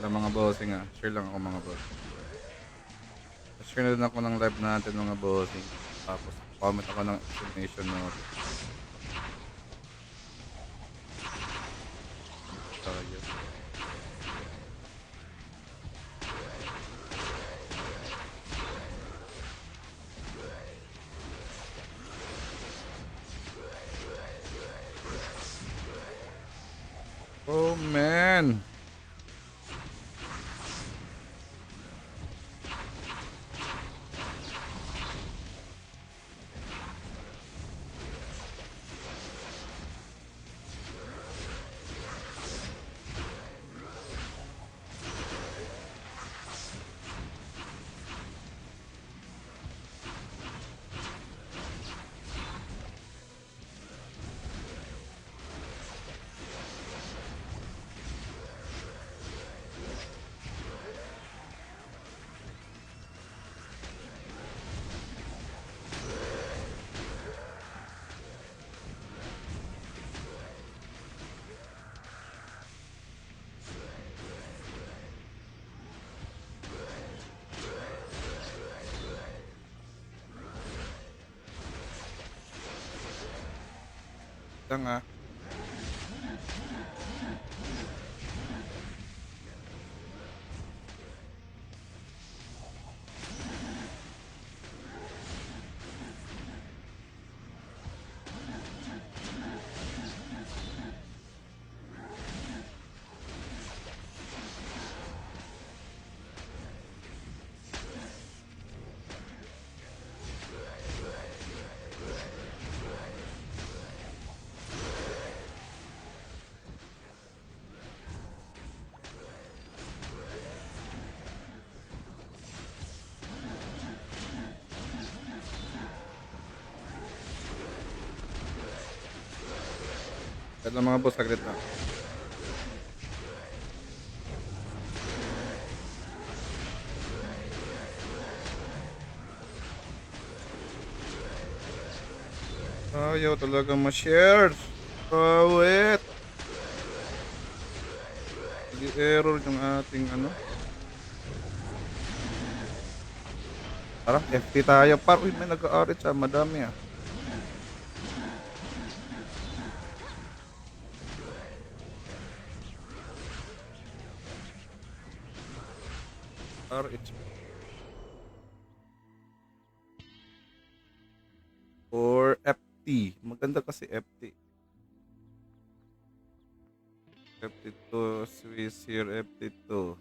Hello mga bossing share lang ako mga boss. Share na din ako ng live natin mga bossing. Tapos comment ako ng exclamation note. Tayo. Oh man! Ito nga. Ito mga boss, saglit lang. Ayaw talaga ma-share. Wait. Nag-error yung ating ano. Tara, FT tayo par. Uy, may nag-aarit sa madami RH or FT. Maganda kasi FT. FT2, Swiss here, FT2.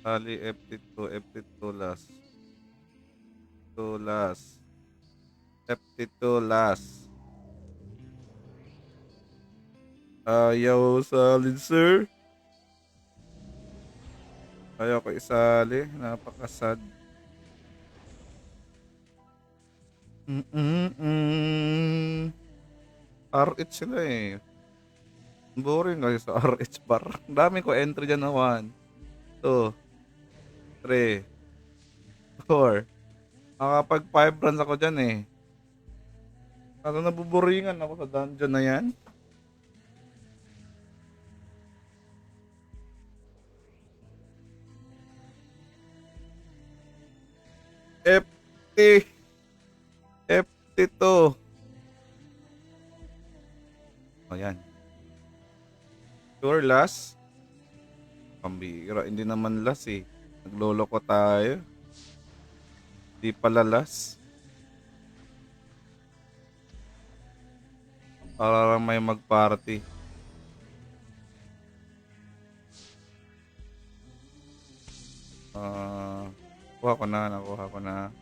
Ali FT2, FT2 last. FT2 last. FT2 last. Ayaw salid sir. Ayaw ko isali. Napakasad. RH sila eh. Boring kasi sa RH bar. Ang dami ko entry dyan na 1, 2, 3, 4. Nakapag 5 runs ako dyan eh. Ano nabuboringan ako sa dungeon na yan? FT. FT2. O yan. Sure last. Pambira. Hindi naman last eh. Nagloloko tayo. Di pala last. Para lang may mag-party. Kuha ko na. Nakuha ko na.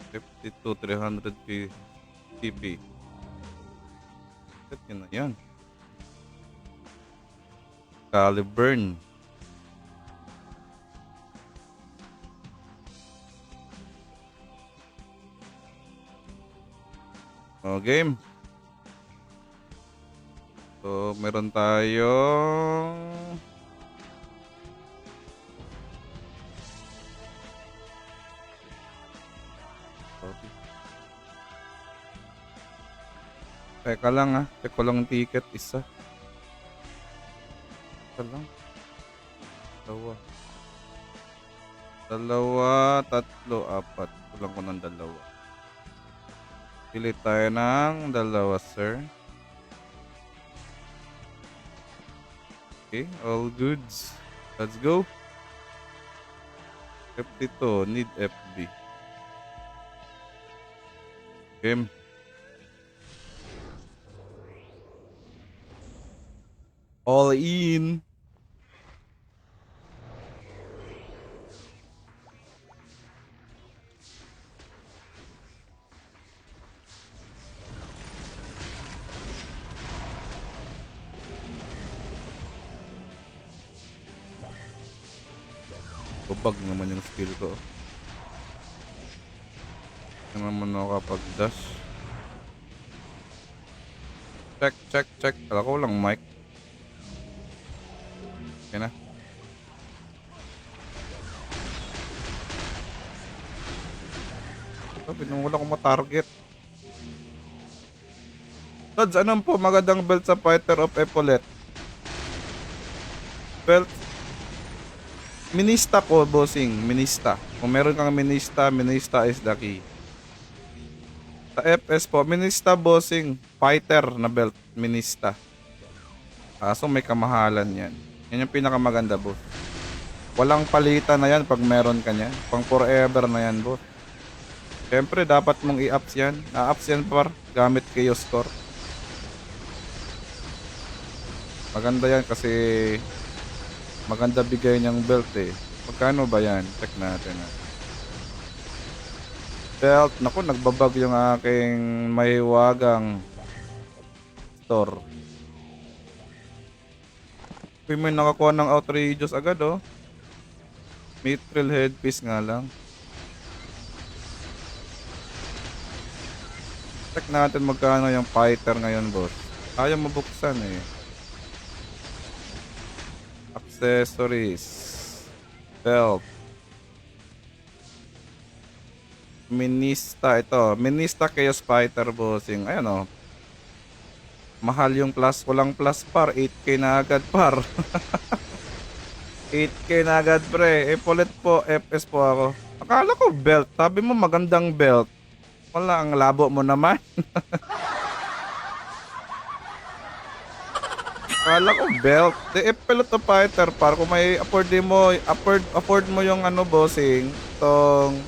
FT2 300 PB. Set yun na yan. Caliburn. O, game. So, meron tayong... Teka lang check ko lang ticket, isa. Teka lang. Dalawa, tatlo, apat. Kulang ko ng dalawa. Pili tayo ng dalawa, sir. Okay, all goods. Let's go. F2, need FB. Game. All in. Bubag naman yung skill ko. Hindi naman ako kapag dash. Check. Kala ko lang mic. Okay na. Pinungulan ko ma-target. Tods, anong po magandang belt sa Fighter of Epaulet? Belt Minista po, bossing. Minista. Kung meron kang Minista, Minista is the key. Sa FS po, Minista, bossing. Fighter na belt. Minista. So may kamahalan yan. Yan yung pinakamaganda, boss. Walang palitan na yan pag meron ka niyan. Pang forever na yan, boss. Siyempre, dapat mong i-ups yan. Na-ups yan par. Gamit kayo score. Maganda yan kasi... maganda bigay niyang belt eh. Magkano ba yan? Check natin Belt. Naku, nagbabag yung aking mahiwagang store. May nakakuha ng outrageous agad Mithril headpiece nga lang. Check natin magkano yung fighter ngayon, boss. Ayaw mabuksan eh. Accessories. Belt. Minista. Ito. Minista Chaos Fighter, bossing. Ayan mahal yung plus. Walang plus par. 8k na agad par. 8k na agad pre. Epaulet po. FS po ako. Akala ko belt. Sabi mo magandang belt. Wala. Ang labo mo naman. Akala ko belt. Epaulet of Fighter par. Kung may afford mo yung bossing. Tong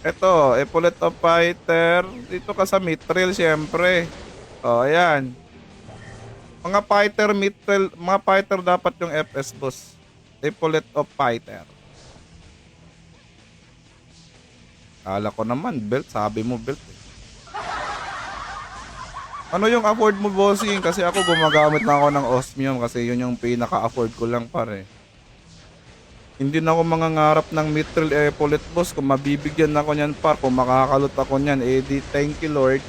Ito, Epaulet of Fighter. Dito ka sa Mithril, syempre. Ayan. Mga fighter, Mithril, mga fighter dapat yung FS, boss. Epaulet of Fighter. Kala ko naman, belt. Sabi mo, belt. Ano yung afford mo, bossing? Kasi ako gumagamit na ako ng osmium kasi yun yung pinaka-afford ko lang, pare. Hindi na ako mangangarap ng Mithril Epaulet, boss. Kung mabibigyan ako niyan par, kung makakalot ako niyan, di thank you Lord.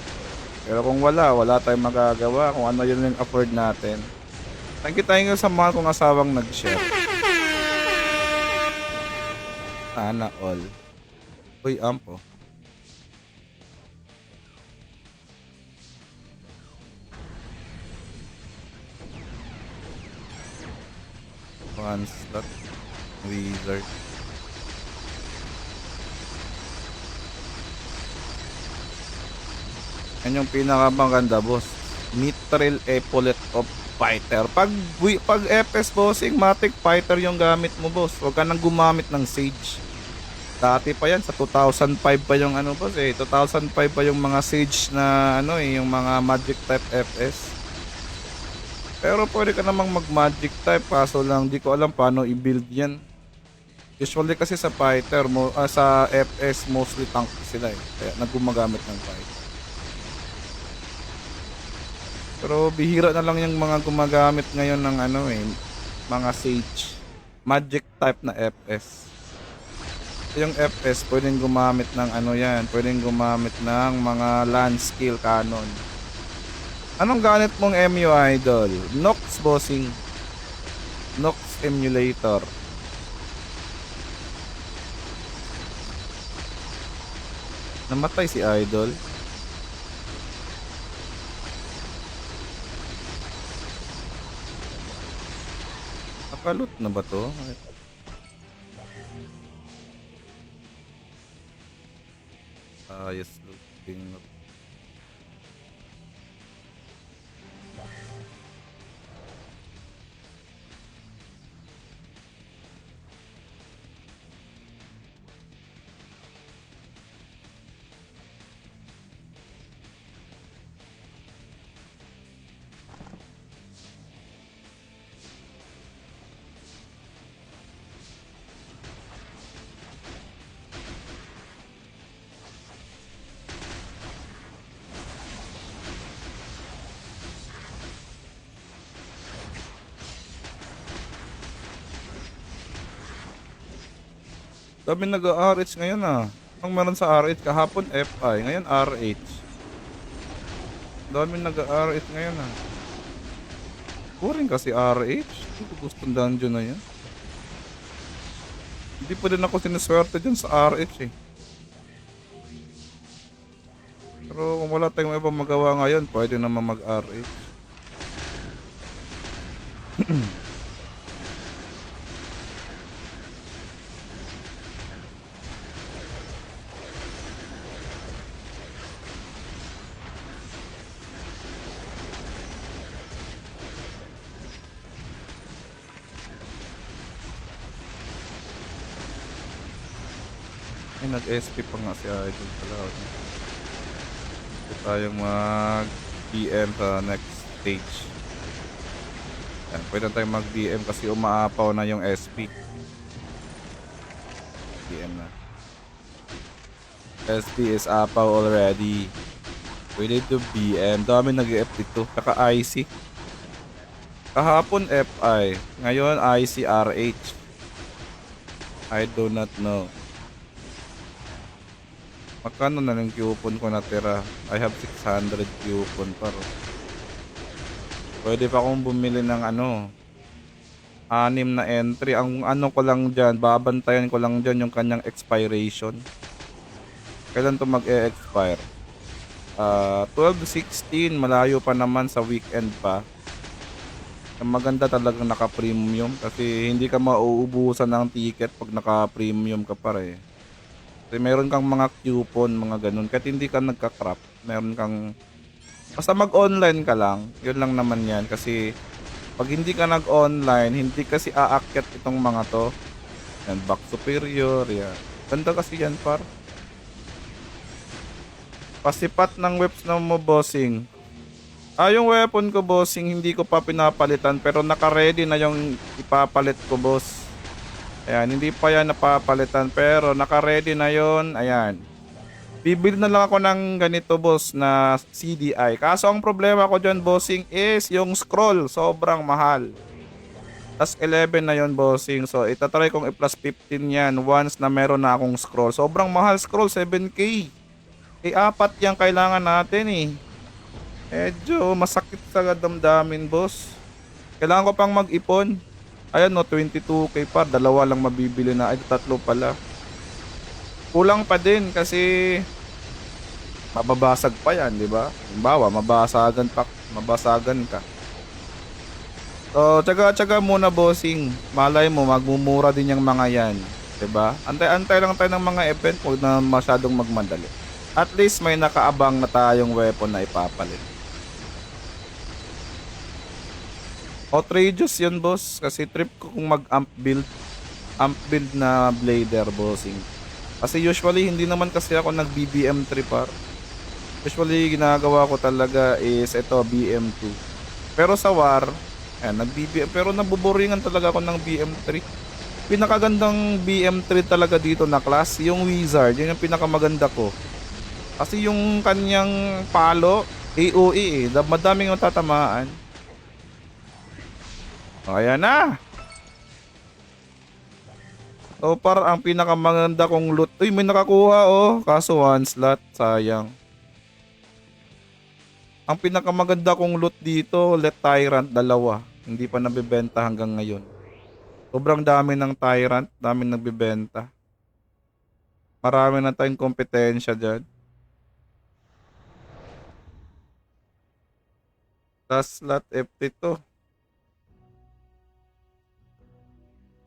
Pero kung wala tayong magagawa. Kung ano yun yung afford natin. Thank you sa mahal kong asawang nag-share. Sana all. Uy, ampo. One slot. Wizard. Yan yung pinakamaganda, boss. Mithril Epaulet of Fighter. Pag FS, bossing, Matic Fighter yung gamit mo, boss. Huwag ka nang gumamit ng Sage. Dati pa yan, sa 2005 pa yung boss 2005 pa yung mga Sage na yung mga Magic type FS. Pero pwede ka namang mag Magic type, kaso lang di ko alam paano i-build yan. Usually kasi sa fighter sa FS mostly tank sila kaya naggumagamit ng fighter. Pero bihira na lang yung mga gumagamit ngayon ng mga Sage Magic type na FS. Yung FS pwedeng gumamit ng ano yan, pwedeng gumamit ng mga land skill cannon. Anong gamit mong MU idol? Nox bossing. Nox emulator. Namatay si idol. Nakalut na ba to? Ayos looting. Dami nag-RH ngayon ah. Ang meron sa RH kahapon FI, ngayon RH. Dami nag-RH ngayon ah. Boring kasi RH. Hindi ko gusto ng dungeon na yan. Hindi pa din ako sinuswerte dyan sa RH eh. Pero kung wala tayong ibang magawa ngayon, pwede naman mag-RH. Ay, nag-SP pa nga si Idol pala. Ito tayong mag-BM sa next stage. Yan, pwede tayong mag-BM kasi umaapaw na yung SP. BM na. SP is apaw already. Pwede to BM. Dami nag-F dito. Saka IC. Kahapon FI. Ngayon ICRH. I do not know. Magkano na lang coupon ko natira? I have 600 coupon par. Pwede pa akong bumili ng ano, 6 na entry. Ang ano ko lang dyan, babantayan ko lang dyan yung kanyang expiration. Kailan to mag-e-expire? 12-16, malayo pa naman, sa weekend pa. Ang maganda talagang naka-premium kasi hindi ka mauubusan ng ticket pag naka-premium ka pa eh. Kasi meron kang mga coupon, mga ganun. Kahit hindi ka nagka-crop, meron kang... Basta mag-online ka lang, yun lang naman yan. Kasi pag hindi ka nag-online, hindi kasi aakyat itong mga to. Yan, back superior, yan. Ganda kasi yan, par. Pasipat ng webs na mo, bossing. Yung weapon ko, bossing, hindi ko pa pinapalitan. Pero naka-ready na yung ipapalit ko, boss. Ayan, hindi pa yan napapalitan pero naka-ready na yon. Ayan. Bibili na lang ako ng ganito, boss, na CDI. Kaso ang problema ko dyan, bossing, is yung scroll. Sobrang mahal. Tas 11 na yon, bossing. So, itatry kong i-plus 15 yan once na meron na akong scroll. Sobrang mahal scroll, 7K. Apat yan kailangan natin eh. Medyo masakit sa damdamin, boss. Kailangan ko pang mag-ipon. Ayan no, 22k pa, dalawa lang mabibili na. Ay, tatlo pala. Kulang pa din kasi mababasag pa yan, di ba? Halimbawa, mabasagan ka. So, tsaga-tsaga muna, bossing. Malay mo, magmumura din yung mga yan. Di ba? Antay-antay lang tayo ng mga event, huwag na masyadong magmadali. At least may nakaabang na tayong weapon na ipapalit. Outrageous yun, boss. Kasi trip ko kung mag-amp build. Amp build na blader, bossing. Kasi usually, hindi naman kasi ako nag-BBM 3 par. Usually, ginagawa ko talaga is ito, BM2. Pero sa war, nag-BBM. Pero nabuboringan talaga ako ng BM3. Pinakagandang BM3 talaga dito na class, yung Wizard. Yun yung pinakamaganda ko. Kasi yung kanyang palo, AOE eh. Madaming matatamaan. Ayan na. So, para ang pinakamaganda kong loot. Uy, may nakakuha oh. Kaso one slot. Sayang. Ang pinakamaganda kong loot dito, Let Tyrant, dalawa. Hindi pa nabibenta hanggang ngayon. Sobrang dami ng Tyrant. Dami nagbibenta. Marami na tayong kompetensya dyan. Last slot FT2.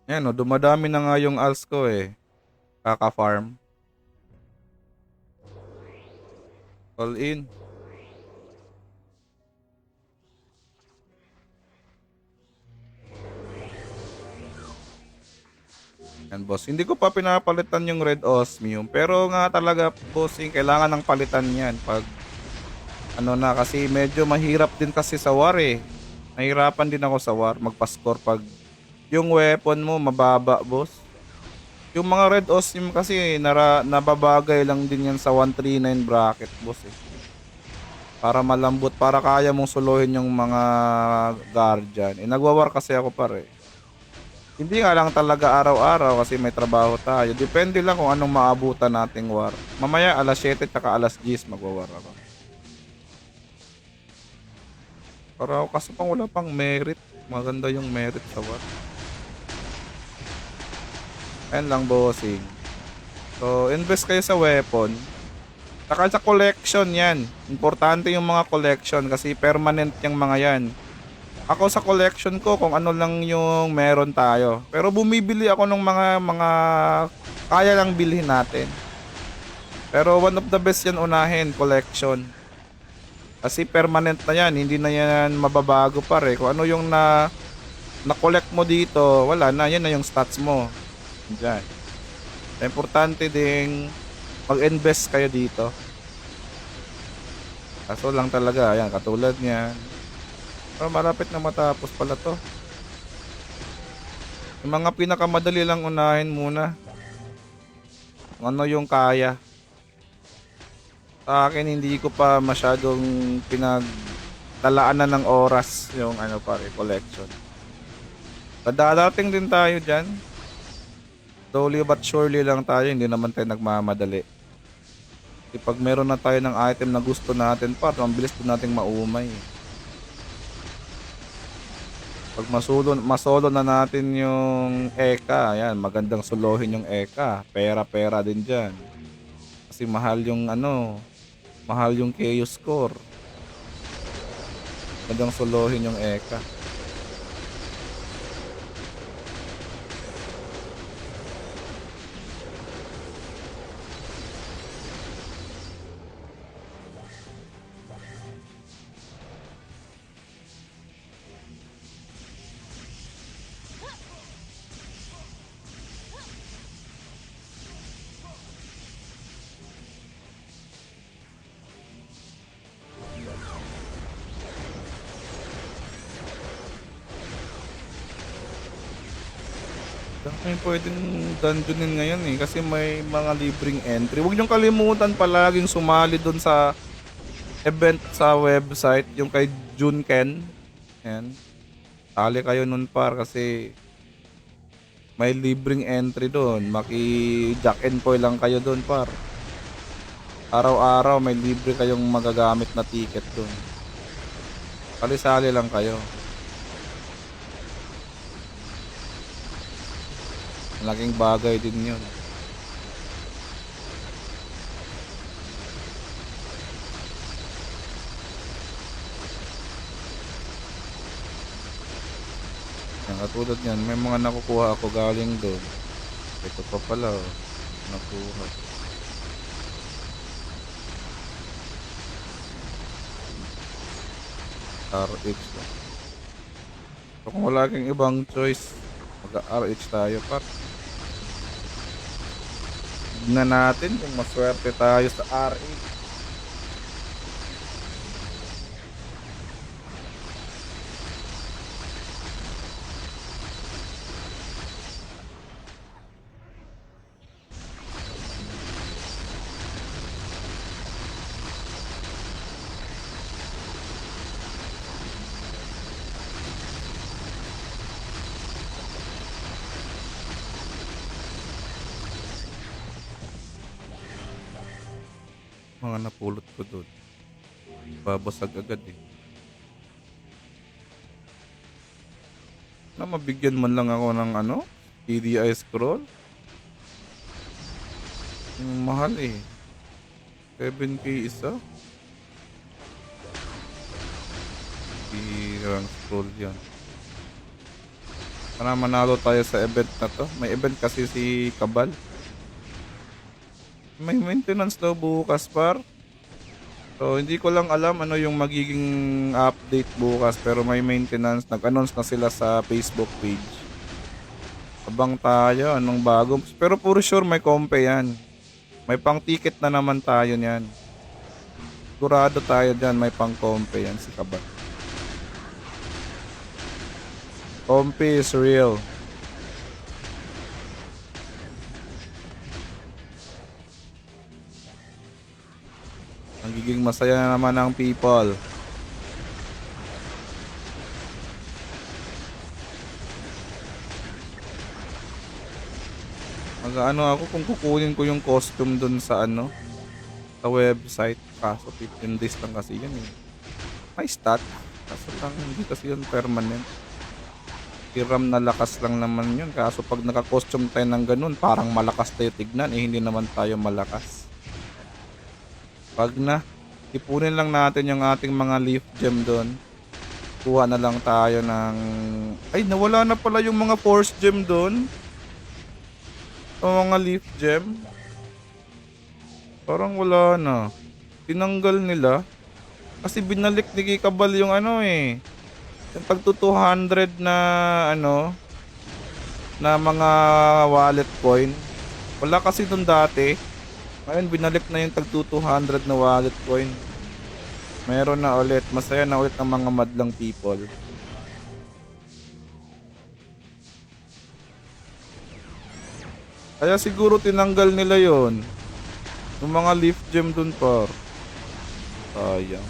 Yan o, dumadami na nga yung alts ko eh. Kaka-farm. All in. Yan boss. Hindi ko pa pinapalitan yung Red Osmium. Pero nga talaga bossing, kailangan ng palitan yan. Pag ano na, kasi medyo mahirap din kasi sa war eh. Nahirapan din ako sa war. Magpa-score pag yung weapon mo mababa boss. Yung mga Red Osmium kasi nababagay lang din yan sa 139 bracket boss eh. Para malambot, para kaya mong suluhin yung mga guardian. Eh nagwa-war kasi ako pare. Hindi nga lang talaga araw-araw kasi may trabaho tayo. Depende lang kung anong maabutan nating war. Mamaya alas 7 tsaka alas 10 magwa-war ako. Para kasi pang wala pang merit. Maganda yung merit sa war. Ayan lang bossing. So invest kayo sa weapon. Saka sa collection yan. Importante yung mga collection kasi permanent yung mga yan. Ako sa collection ko kung ano lang yung meron tayo. Pero bumibili ako ng mga kaya lang bilhin natin. Pero one of the best yan unahin, collection. Kasi permanent na yan, hindi na yan mababago pare. Kung ano yung na-collect mo dito, wala na, yan na yung stats mo. Diyan. Importante ding mag-invest kayo dito. Kaso lang talaga, ayan, katulad niyan. Oh, malapit na matapos pala to. Yung mga pinakamadali lang unahin muna. Ano yung kaya. Sa akin hindi ko pa masyadong pinagtalaanan ng oras yung ano pare, collection. Dadating din tayo dyan. Slowly but surely lang tayo, hindi naman tayo nagmamadali. Kasi pag meron na tayo ng item na gusto natin pa, ang bilis din nating maumay. Pag masolo na natin yung Eka, ayan, magandang solohin yung Eka. Pera-pera din dyan. Kasi mahal yung ano, mahal yung KO score. Magandang solohin yung Eka. May pwedeng dungeonin ngayon eh kasi may mga libreng entry. Huwag niyong kalimutan palaging sumali doon sa event sa website, yung kay Junken. Ayan. Sali kayo nun par kasi may libreng entry doon. Maki-jack and coil lang kayo doon par. Araw-araw may libre kayong magagamit na ticket doon. Sali-sali lang kayo. Malaking bagay din yun. Yan, katulad yan, may mga nakukuha ako galing doon. Ito pa pala oh. Nakuha. RH lang. So kung wala kang ibang choice, mag-RH tayo par. Tignan natin kung maswerte tayo sa RH. Mga napulot ko doon. Babasag agad eh. Na mabigyan man lang ako ng ano? TDI scroll? Yung mahal eh. 7k isa? Hirang scroll yan. Sana manalo tayo sa event na to. May event kasi si Kabal. May maintenance daw bukas par. So hindi ko lang alam ano yung magiging update bukas, pero may maintenance. Nag-announce na sila sa Facebook page. Abang tayo, anong bago. Pero puro sure may kompe yan. May pang ticket na naman tayo niyan. Sigurado tayo dyan, may pang kompe yan si Kabal. Kompe is real. Nagiging masaya na naman ang people. Mag-ano ako kung kukunin ko yung costume dun sa ano, sa website. Kaso 15 days lang kasi yan eh. May stat. Kaso lang hindi kasi yun permanent. Hiram na lakas lang naman yun. Kaso pag naka-costume tayo ng ganun, parang malakas tayo tignan eh, hindi naman tayo malakas. Pag na, ipunin lang natin yung ating mga leaf gem doon. Kuha na lang tayo ng... Ay, nawala na pala yung mga force gem doon. Yung mga leaf gem. Parang wala na. Tinanggal nila. Kasi binalik ni Kabal yung ano eh. Yung pagto 200 na ano, na mga wallet coin. Wala kasi doon dati. Ngayon binalik na yung tag 200 na wallet coin. Meron na ulit. Masaya na ulit ang mga madlang people. Kaya siguro tinanggal nila yon. Yung mga leaf gem dun par. Sayang.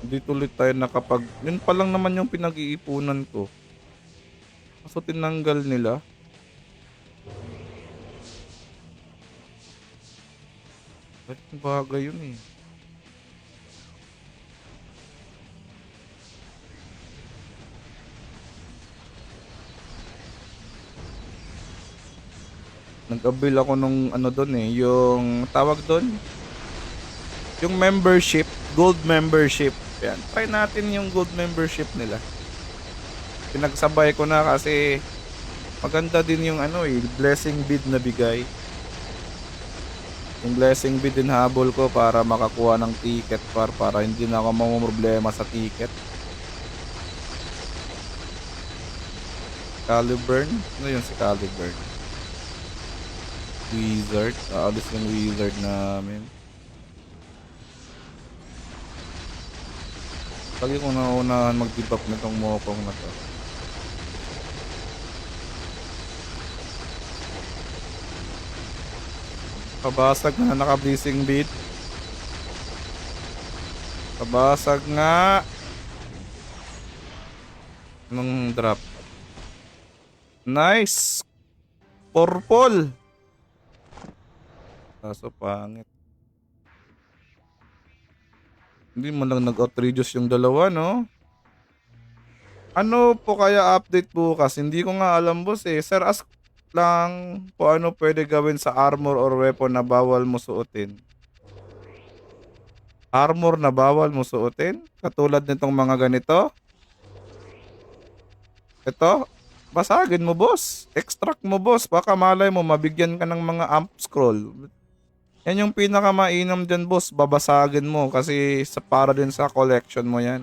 Hindi tuloy tayo nakapag... Yun pa lang naman yung pinag-iipunan ko. Kaso tinanggal nila. Malaking bagay yun eh. Nag-avail ako nung ano doon eh. Yung tawag doon. Yung membership. Gold membership. Yan. Try natin yung gold membership nila. Pinagsabay ko na kasi maganda din yung ano eh. Blessing bid na bigay. Yung blessing bid din habol ko para makakuha ng ticket para hindi na ako mamumroblema sa ticket. Caliburn? Ano yun si Caliburn? Wizard? Aalis yung wizard namin. Lagi kong naunahan mag-debuff nitong mokong na to. Pabasag na naka-blessing beat. Pabasag nga. Anong drop? Nice! Purple! Kaso pangit. Hindi mo lang nag-outrageous yung dalawa, no? Ano po kaya update bukas? Hindi ko nga alam, boss eh. Sir, ask lang po ano pwede gawin sa armor or weapon na bawal mo suotin. Armor na bawal mo suotin? Katulad nitong mga ganito? Ito? Basagin mo, boss. Extract mo, boss. Baka malay mo, mabigyan ka ng mga amp scroll. Yan yung pinakamainam dyan, boss. Babasagin mo kasi para din sa collection mo yan.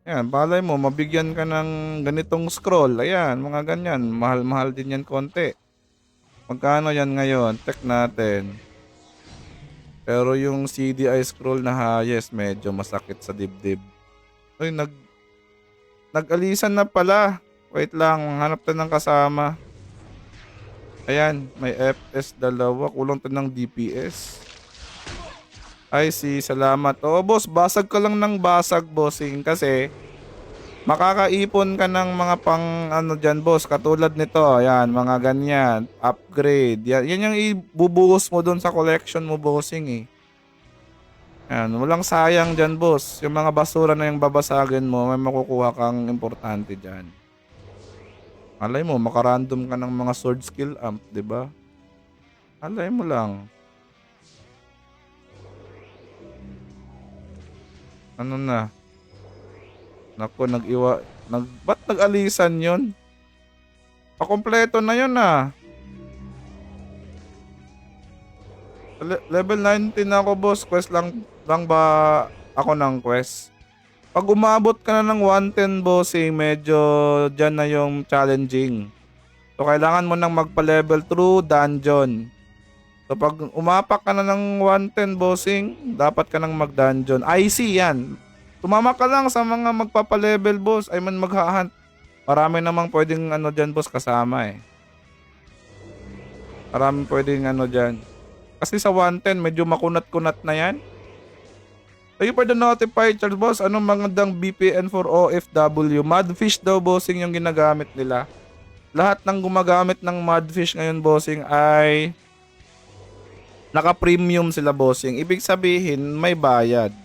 Yan, balay mo, mabigyan ka ng ganitong scroll. Ayan, mga ganyan. Mahal-mahal din yan konti. Magkano yan ngayon? Check natin. Pero yung CDI scroll na highest, medyo masakit sa dibdib. Ay, nag-alisan na pala. Wait lang, hanap tayo ng kasama. Ayan, may FS dalawa. Kulang to ng DPS. Ay, salamat. Oo, boss, basag ka lang ng basag, bossing. Kasi, Makakaipon ka ng mga pang ano dyan, boss. Katulad nito, ayan, mga ganyan. Upgrade. Yan yung ibubuhos mo dun sa collection mo, bossing eh. Ayan, walang sayang dyan, boss. Yung mga basura na yung babasagin mo, may makukuha kang importante dyan. Alay mo, makarandom ka ng mga sword skill amp, di ba? Alay mo lang. Ano na? Naku, ba't nag-alisan yun? Pakompleto na yun ah. Level 19 na ako, boss. Quest lang ba ako ng quest? Pag umabot ka na ng 110, bossing, medyo dyan na yung challenging. So, kailangan mo nang magpa-level through dungeon. So, pag umapak ka na ng 110, bossing, dapat ka nang mag-dungeon. IC yan. Tumama ka lang sa mga magpapa-level, boss. I mean, mag-hunt. Marami namang pwedeng ano dyan, boss, kasama eh. Marami pwedeng ano dyan. Kasi sa 110, medyo makunat-kunat na yan. Thank you for the notified, Charles, boss. Anong magandang VPN for OFW? Mudfish daw, bossing, yung ginagamit nila. Lahat ng gumagamit ng Mudfish ngayon, bossing, ay naka-premium sila, bossing. Ibig sabihin, may bayad.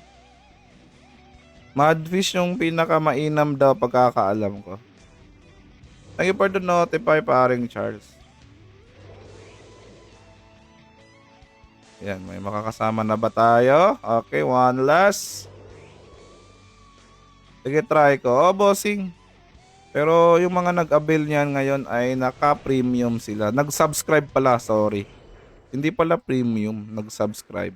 Mudfish yung pinaka-mainam daw pagkakaalam ko. Thank you for the notify, paring Charles. Yan, may makakasama na ba tayo? Okay, one last. Sige, try ko. Oh, bossing. Pero yung mga nag-avail niyan ngayon ay naka-premium sila. Nag-subscribe pala, sorry. Hindi pala premium, nag-subscribe.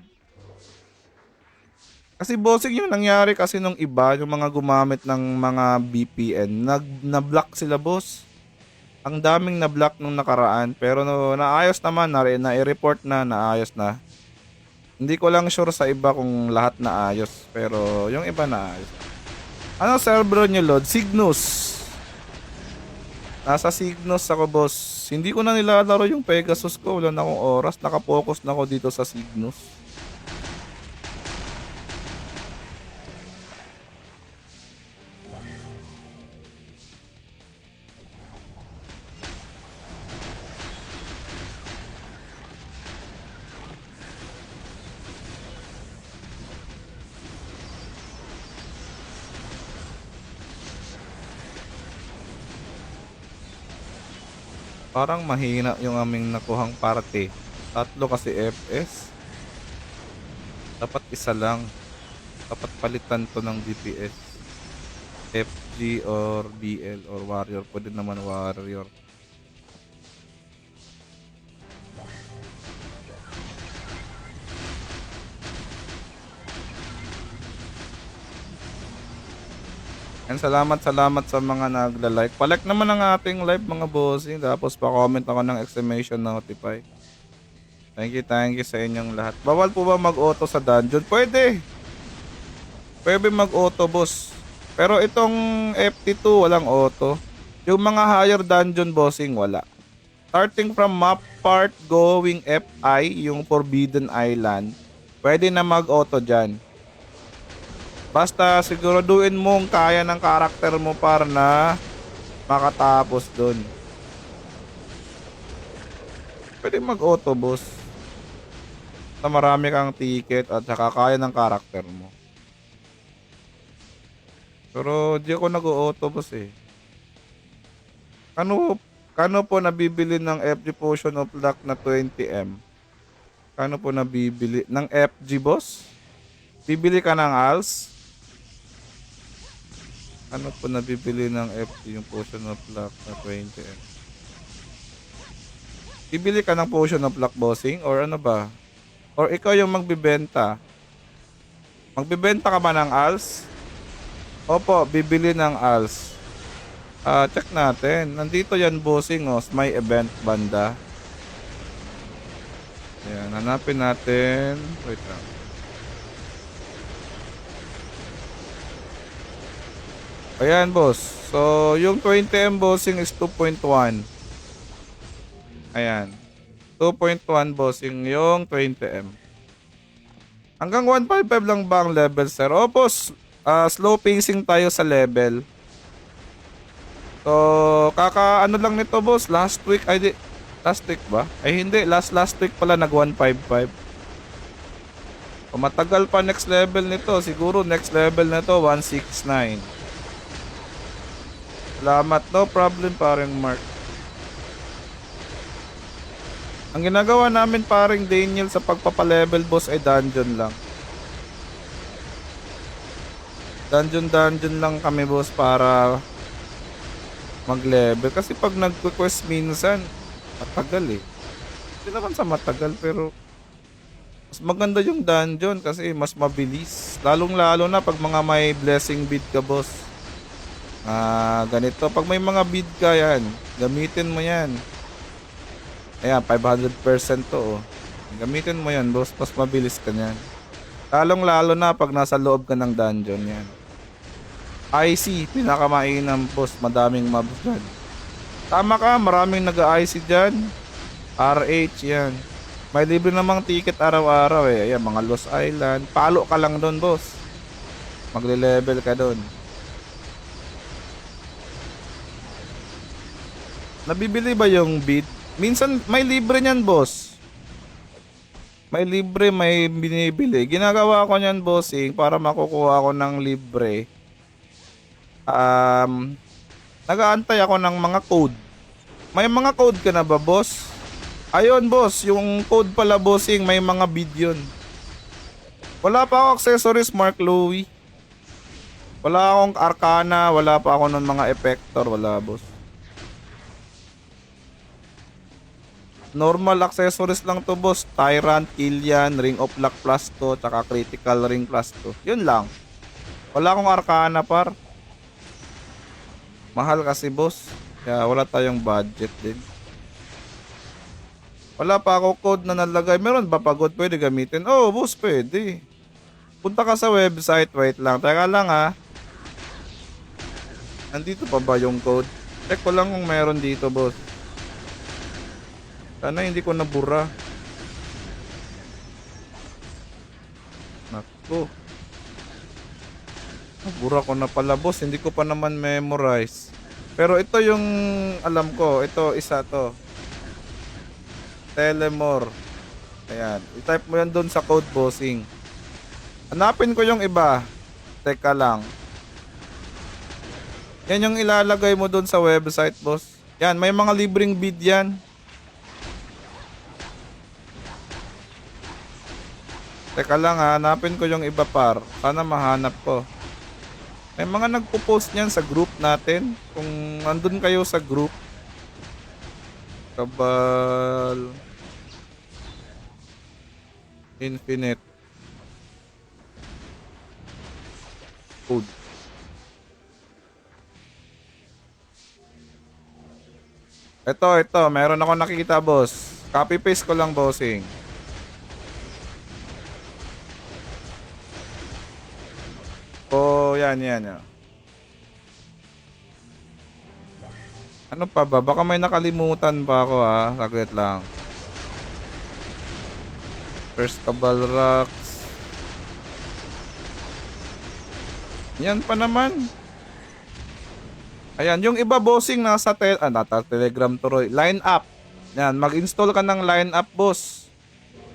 Kasi bossing yung nangyari kasi nung iba, yung mga gumamit ng mga VPN, na-block sila, boss. Ang daming na-block nung nakaraan, pero naayos naman, na-report na, naayos na. Hindi ko lang sure sa iba kung lahat naayos, pero yung iba naayos. Ano server nyo, Lord? Cygnus. Nasa Cygnus ako, boss. Hindi ko na nilalaro yung Pegasus ko, wala na akong oras, nakapokus na ako dito sa Cygnus. Parang mahina yung aming nakuhang parte. 3 kasi FPS. Dapat isa lang. Dapat palitan to ng DPS. FG or BL or Warrior. Pwede naman Warrior. And salamat sa mga nagla-like. Pa-like naman ang ating live, mga bossing. Tapos pa-comment ako ng exclamation notify. Thank you sa inyong lahat. Bawal po ba mag-auto sa dungeon? Pwede. Pwede mag-auto, boss. Pero itong FT2 walang auto. Yung mga higher dungeon, bossing, wala. Starting from map part going FI, yung Forbidden Island, pwede na mag-auto dyan. Basta siguraduhin mong kaya ng karakter mo para na makatapos dun. Pwede mag-auto, boss. Na marami kang ticket at saka kaya ng karakter mo. Pero di ako nag-auto, boss eh. Kano po nabibili ng FG Potion of Luck na 20M? Kano po nabibili ng FG, boss? Bibili ka ng ALS? Ano po nabibili ng FG yung Potion of Luck na 20M? Bibili ka ng Potion of Luck, bossing? Or ano ba? Or ikaw yung magbibenta? Magbibenta ka ba ng ALS? Opo, bibili ng ALS. Check natin. Nandito yan, bossing, oh. May event banda. Ayan, hanapin natin. Wait lang. Ayan, boss. So, yung 20M bossing is 2.1. Ayan. 2.1 bossing yung 20M. Hanggang 155 lang ba ang level, sir? O, boss. Slow pacing tayo sa level. So, ano lang nito, boss. Last week, ay di, last week ba? Ay hindi, last week pala nag 155. O matagal pa next level nito. Siguro next level na to 169. Salamat, no problem paring Mark. Ang ginagawa namin paring Daniel sa pagpapalevel boss ay dungeon lang. Dungeon lang kami boss para mag-level. Kasi pag nag-quest minsan, matagal eh. Hindi naman sa matagal pero mas maganda yung dungeon kasi mas mabilis. Lalong lalo na pag mga may blessing bid ka boss. Ganito. Pag may mga bid ka yan, gamitin mo yan. Ayan, 500% to oh. Gamitin mo yan boss, mas mabilis ka yan. Lalong lalo na pag nasa loob ka ng dungeon yan. IC, pinakamainam boss, madaming mobs dyan. Tama ka, maraming nag-IC dyan. RH yan. May libre namang ticket araw-araw eh. Ayan, mga Lost Island. Palo ka lang doon boss. Magle-level ka doon. Nabibili ba yung bid? Minsan may libre niyan boss. May libre, may binibili. Ginagawa ko niyan bossing para makukuha ko ng libre. Nag-aantay ako ng mga code. May mga code ka na ba boss? Ayun boss, yung code pala bossing, may mga bid yun. Wala pa ako accessories Mark Louie. Wala akong arcana, wala pa ako ng mga effector, wala boss. Normal accessories lang to boss. Tyrant, Killian, Ring of Luck plus 2, tsaka Critical Ring plus 2. Yun lang. Wala akong arcana par. Mahal kasi boss. Kaya wala tayong budget din. Wala pa ako code na nalagay. Meron ba pagod pwede gamitin? Oh boss pwede. Punta ka sa website. Wait lang. Teka lang ha. Nandito pa ba yung code? Check ko lang kung meron dito boss. Sana hindi ko nabura. Naku. Nabura ko na pala boss. Hindi ko pa naman memorize. Pero ito yung alam ko. Ito isa to. Telemore. Ayan. I-type mo yan doon sa code bossing. Hanapin ko yung iba. Teka lang. Yan yung ilalagay mo doon sa website boss. Yan. May mga libreng bid yan. Teka lang ha, hanapin ko yung iba par. Sana mahanap ko. May mga nagpo-post niyan sa group natin. Kung nandun kayo sa group. Kabal Infinite Code. Ito. Meron ako nakikita boss. Copy paste ko lang bossing. Oh, yan. Ano pa ba? Baka may nakalimutan pa ako ha. Saglit lang. First Cabal Rocks. Yan pa naman. Ayan, yung iba bossing nasa Telegram to Roy. Line up. Yan, mag-install ka ng line up boss.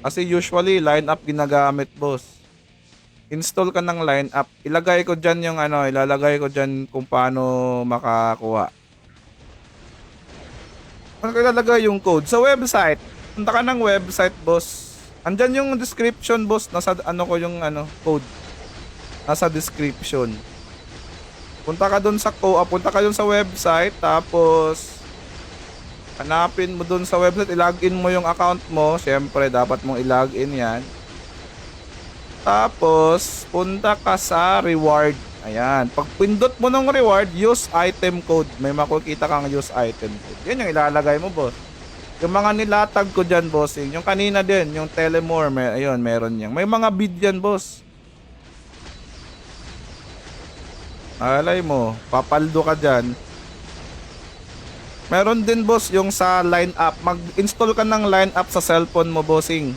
Kasi usually line up ginagamit boss. Install ka ng line up. Ilalagay ko dyan kung paano makakuha. Ano ko ilalagay yung code? Sa website. Punta ka ng website, boss. Andyan yung description, boss. Nasa code. Nasa description. Punta ka dun sa website. Tapos, hanapin mo dun sa website. I-login mo yung account mo. Siyempre, dapat mong i-login yan. Tapos, punta ka sa reward. Ayan. Pag pindot mo ng reward, use item code. May makikita kang use item code. Yan yung ilalagay mo, boss. Yung mga nilatag ko dyan, bossing. Yung kanina din, yung Telemore. Meron yan. May mga bid yan, boss. Alay mo, papaldo ka dyan. Meron din, boss, yung sa line up. Mag-install ka ng line up sa cellphone mo, bossing.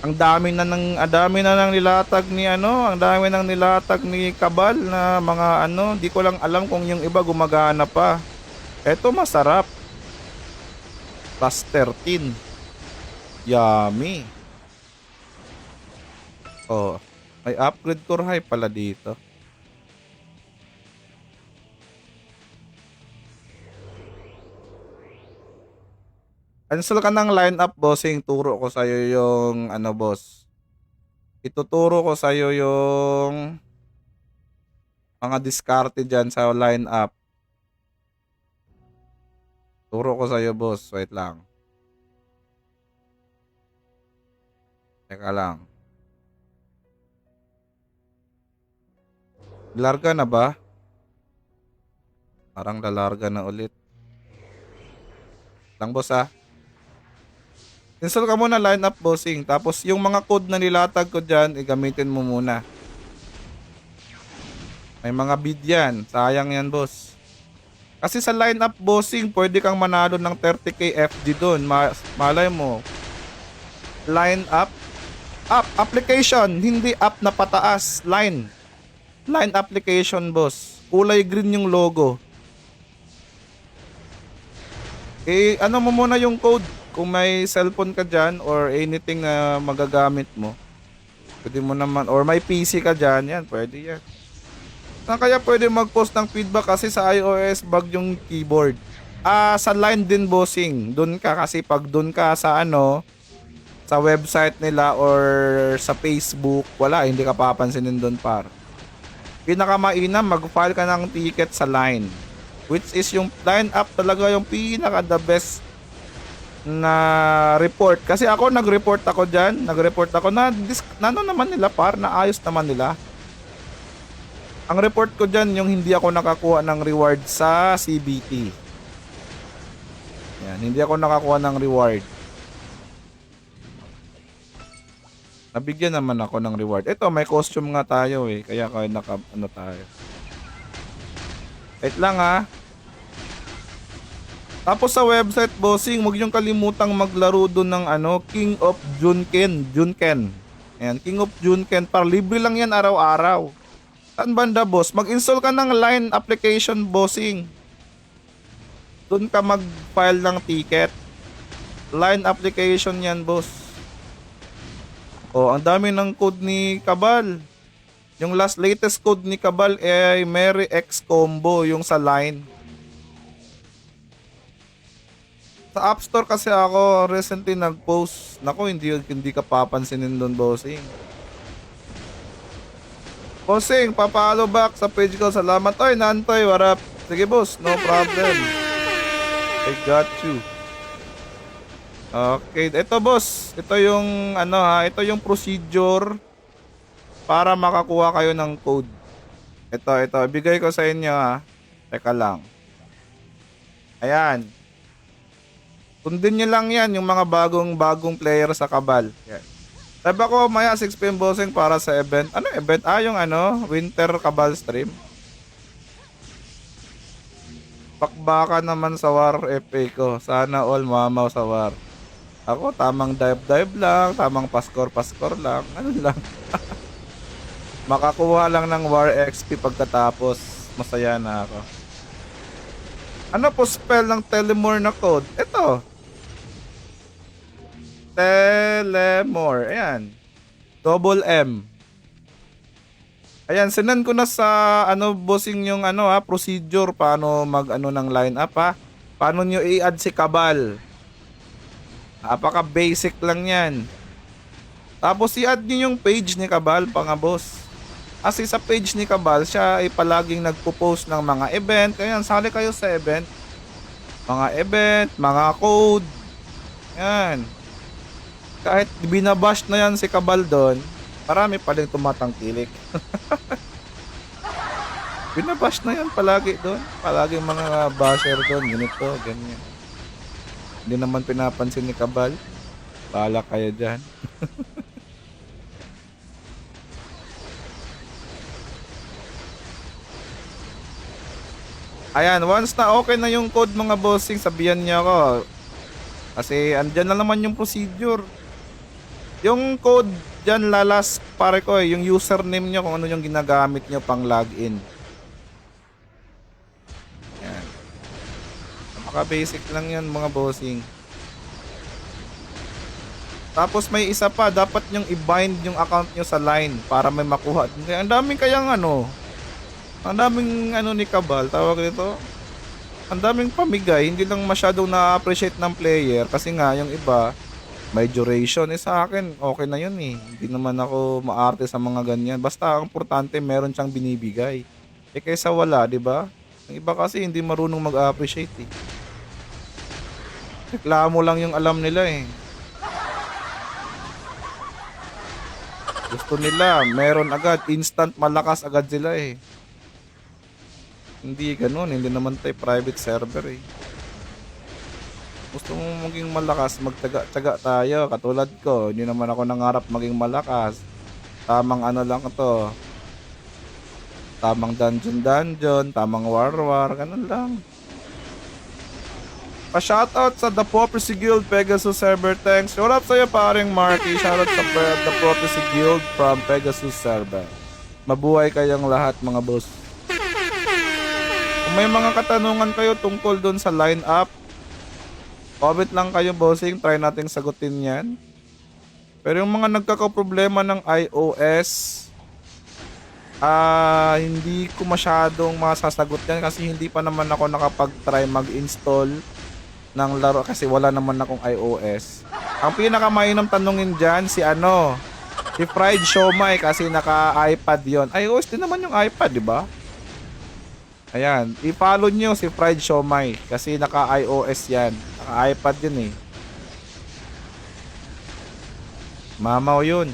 Ang dami na ng nilatag ni ano, ang dami nang nilatag ni Kabal na mga ano, di ko lang alam kung yung iba gumagana pa. Eto masarap. Plus 13. Yummy. Oh, may upgrade core high pala dito. Cancel ka ng lineup, bossing. Turo ko sa'yo yung ano, boss. Ituturo ko sa'yo yung mga diskarte dyan sa lineup. Turo ko sa'yo, boss. Wait lang. Teka lang. Larga na ba? Parang lalarga na ulit. Lang, boss, ha? Install ka muna lineup, bossing. Tapos yung mga code na nilatag ko dyan, gamitin mo muna. May mga bid yan. Sayang yan, boss. Kasi sa lineup, bossing, pwede kang manalo ng 30k FD doon. Malay mo. Lineup. Up. Application. Hindi up na pataas. Line application, boss. Kulay green yung logo. Ano mo muna yung code. Kung may cellphone ka dyan or anything na magagamit mo. Pwede mo naman. Or may PC ka dyan. Yan, pwede yan. Saan kaya pwede mag-post ng feedback kasi sa iOS bug yung keyboard? Sa line din, bossing. Doon ka kasi pag doon ka sa ano, sa website nila or sa Facebook, wala, hindi ka papansinin doon par. Pinakamainam, mag-file ka ng ticket sa line. Which is yung line up talaga yung pinaka the best na report. Kasi ako nag-report ako dyan. Nag-report ako na ano naman nila par, naayos naman nila. Ang report ko dyan, yung hindi ako nakakuha ng reward sa CBT. Yan, hindi ako nakakuha ng reward. Nabigyan naman ako ng reward. Ito, may costume nga tayo eh. Kaya ano tayo. Wait lang ha. Tapos sa website, bossing, huwag niyong kalimutang maglaro doon ng ano, King of Junken. Ayan, King of Junken. Para libre lang yan araw-araw. Saan banda, boss? Mag-install ka ng line application, bossing. Doon ka mag-file ng ticket. Line application yan, boss. Oh, ang dami ng code ni Kabal. Yung latest code ni Kabal ay Merry X Combo, yung sa line. Sa App Store kasi ako recently nag-post. Naku, hindi ka papansinin doon, bossing. Bossing, papalo back sa page ko. Salamat. Oy, Nantoy, what up? Sige, boss, no problem. I got you. Okay, ito boss. Ito yung ano ha, ito yung procedure para makakuha kayo ng code. Ito, ibigay ko sa inyo ha. Teka lang. Ayan. Sundin nyo lang yan, yung mga bagong player sa Kabal. Yan. Sabi ko, maya 6 PM, bossing, para sa event. Ano event? Yung ano, Winter Kabal stream. Pakbaka naman sa War FA ko. Sana all mamaw sa War. Ako, tamang dive lang, tamang paskor lang. Ano lang. Makakuha lang ng War XP pagkatapos. Masaya na ako. Ano po spell ng Telemore na code? Ito. Telemore. Ayan. Double M. Ayan, sinend ko na sa ano, bossing, yung ano ha, procedure paano mag-ano ng line up ha. Paano nyo i-add si Kabal. Napaka basic lang yan. Tapos i-add nyo yung page ni Kabal pa nga, boss. Kasi sa page ni Kabal, siya ay palaging nagpo-post ng mga event. Ayan, sali kayo sa event. Mga event, mga code. Ayan. Kahit binabash na yan si Kabal doon, marami pa rin tumatangkilik. Binabash na yan palagi doon. Palagi mga basher doon. Ganito, ganyan. Hindi naman pinapansin ni Kabal. Bahala kayo dyan. Ayan, once na okay na yung code, mga bossing, sabihan niyo ako. Kasi andyan na naman yung procedure. Yung code dyan lalas pare ko yung username nyo kung ano yung ginagamit nyo pang login. Yan. Napaka-basic lang yan mga bossing. Tapos may isa pa, dapat nyong i-bind yung account nyo sa line para may makuha. Ang daming kayang ang daming ni Kabal, tawag nito. Ang daming pamigay, hindi lang masyadong na-appreciate ng player kasi nga yung iba may duration. Sa akin, okay na yun eh. Hindi naman ako maarte sa mga ganyan. Basta ang importante meron siyang binibigay. Kaysa wala, di ba? Yung iba kasi hindi marunong mag-appreciate eh. Reklamo lang yung alam nila eh. Gusto nila, meron agad, instant malakas agad sila eh. Hindi ganun, hindi naman tayo private server eh. Gusto mo maging malakas, magtyaga-tyaga tayo. Katulad ko, hindi naman ako nangarap maging malakas. Tamang lang to. Tamang dungeon, tamang war, ganun lang. Pa-shoutout sa The Prophecy Guild Pegasus Server. Thanks. Shout out sa'yo paring Marky. Shoutout sa The Prophecy Guild from Pegasus Server. Mabuhay kayong lahat mga boss. Kung may mga katanungan kayo tungkol dun sa lineup, comment lang kayo bossing. Try nating sagutin yan. Pero yung mga nagkakaproblema ng iOS, hindi ko masyadong masasagot yan kasi hindi pa naman ako nakapag-try mag-install ng laro kasi wala naman akong iOS. Ang pinakamainam tanungin dyan si Fried Siomai kasi naka-iPad yon. iOS din naman yung iPad, di ba? Ayan, i-follow nyo si Fried Siomai kasi naka-iOS yan. Naka-iPad yun eh. Mamaw yun.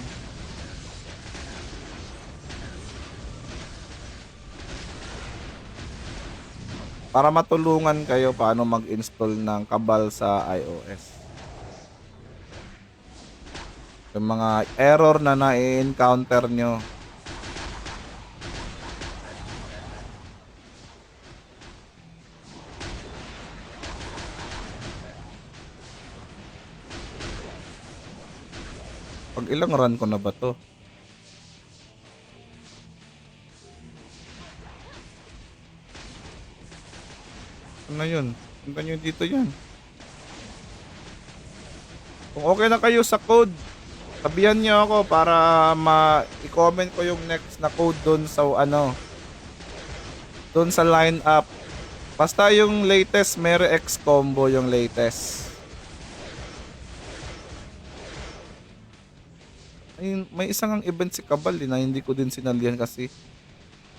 Para matulungan kayo paano mag-install ng Kabal sa iOS. Yung mga error na na-encounter nyo. Pag ilang run ko na ba to? Ano yun? Punta nyo dito yan. Kung okay na kayo sa code, sabihan nyo ako para i-comment ko yung next na code dun sa dun sa lineup. Basta yung latest, Mere X combo yung latest. Ay, may isang event si Kabal na hindi ko din sinalihan kasi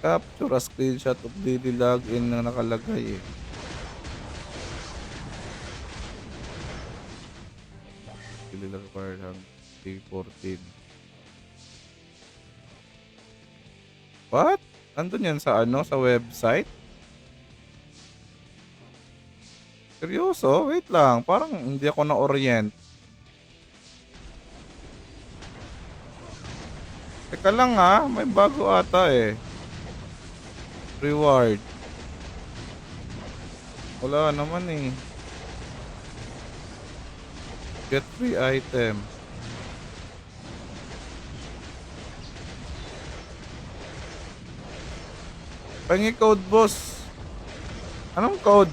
capture a screenshot of daily login na nakalagay eh. Required hang day 14. What? Andun yan sa sa website? Seryoso? Wait lang, parang hindi ako na-orient. Teka lang may bago ata eh. Reward. Wala naman eh. Get free item. Pangi code boss. Anong code?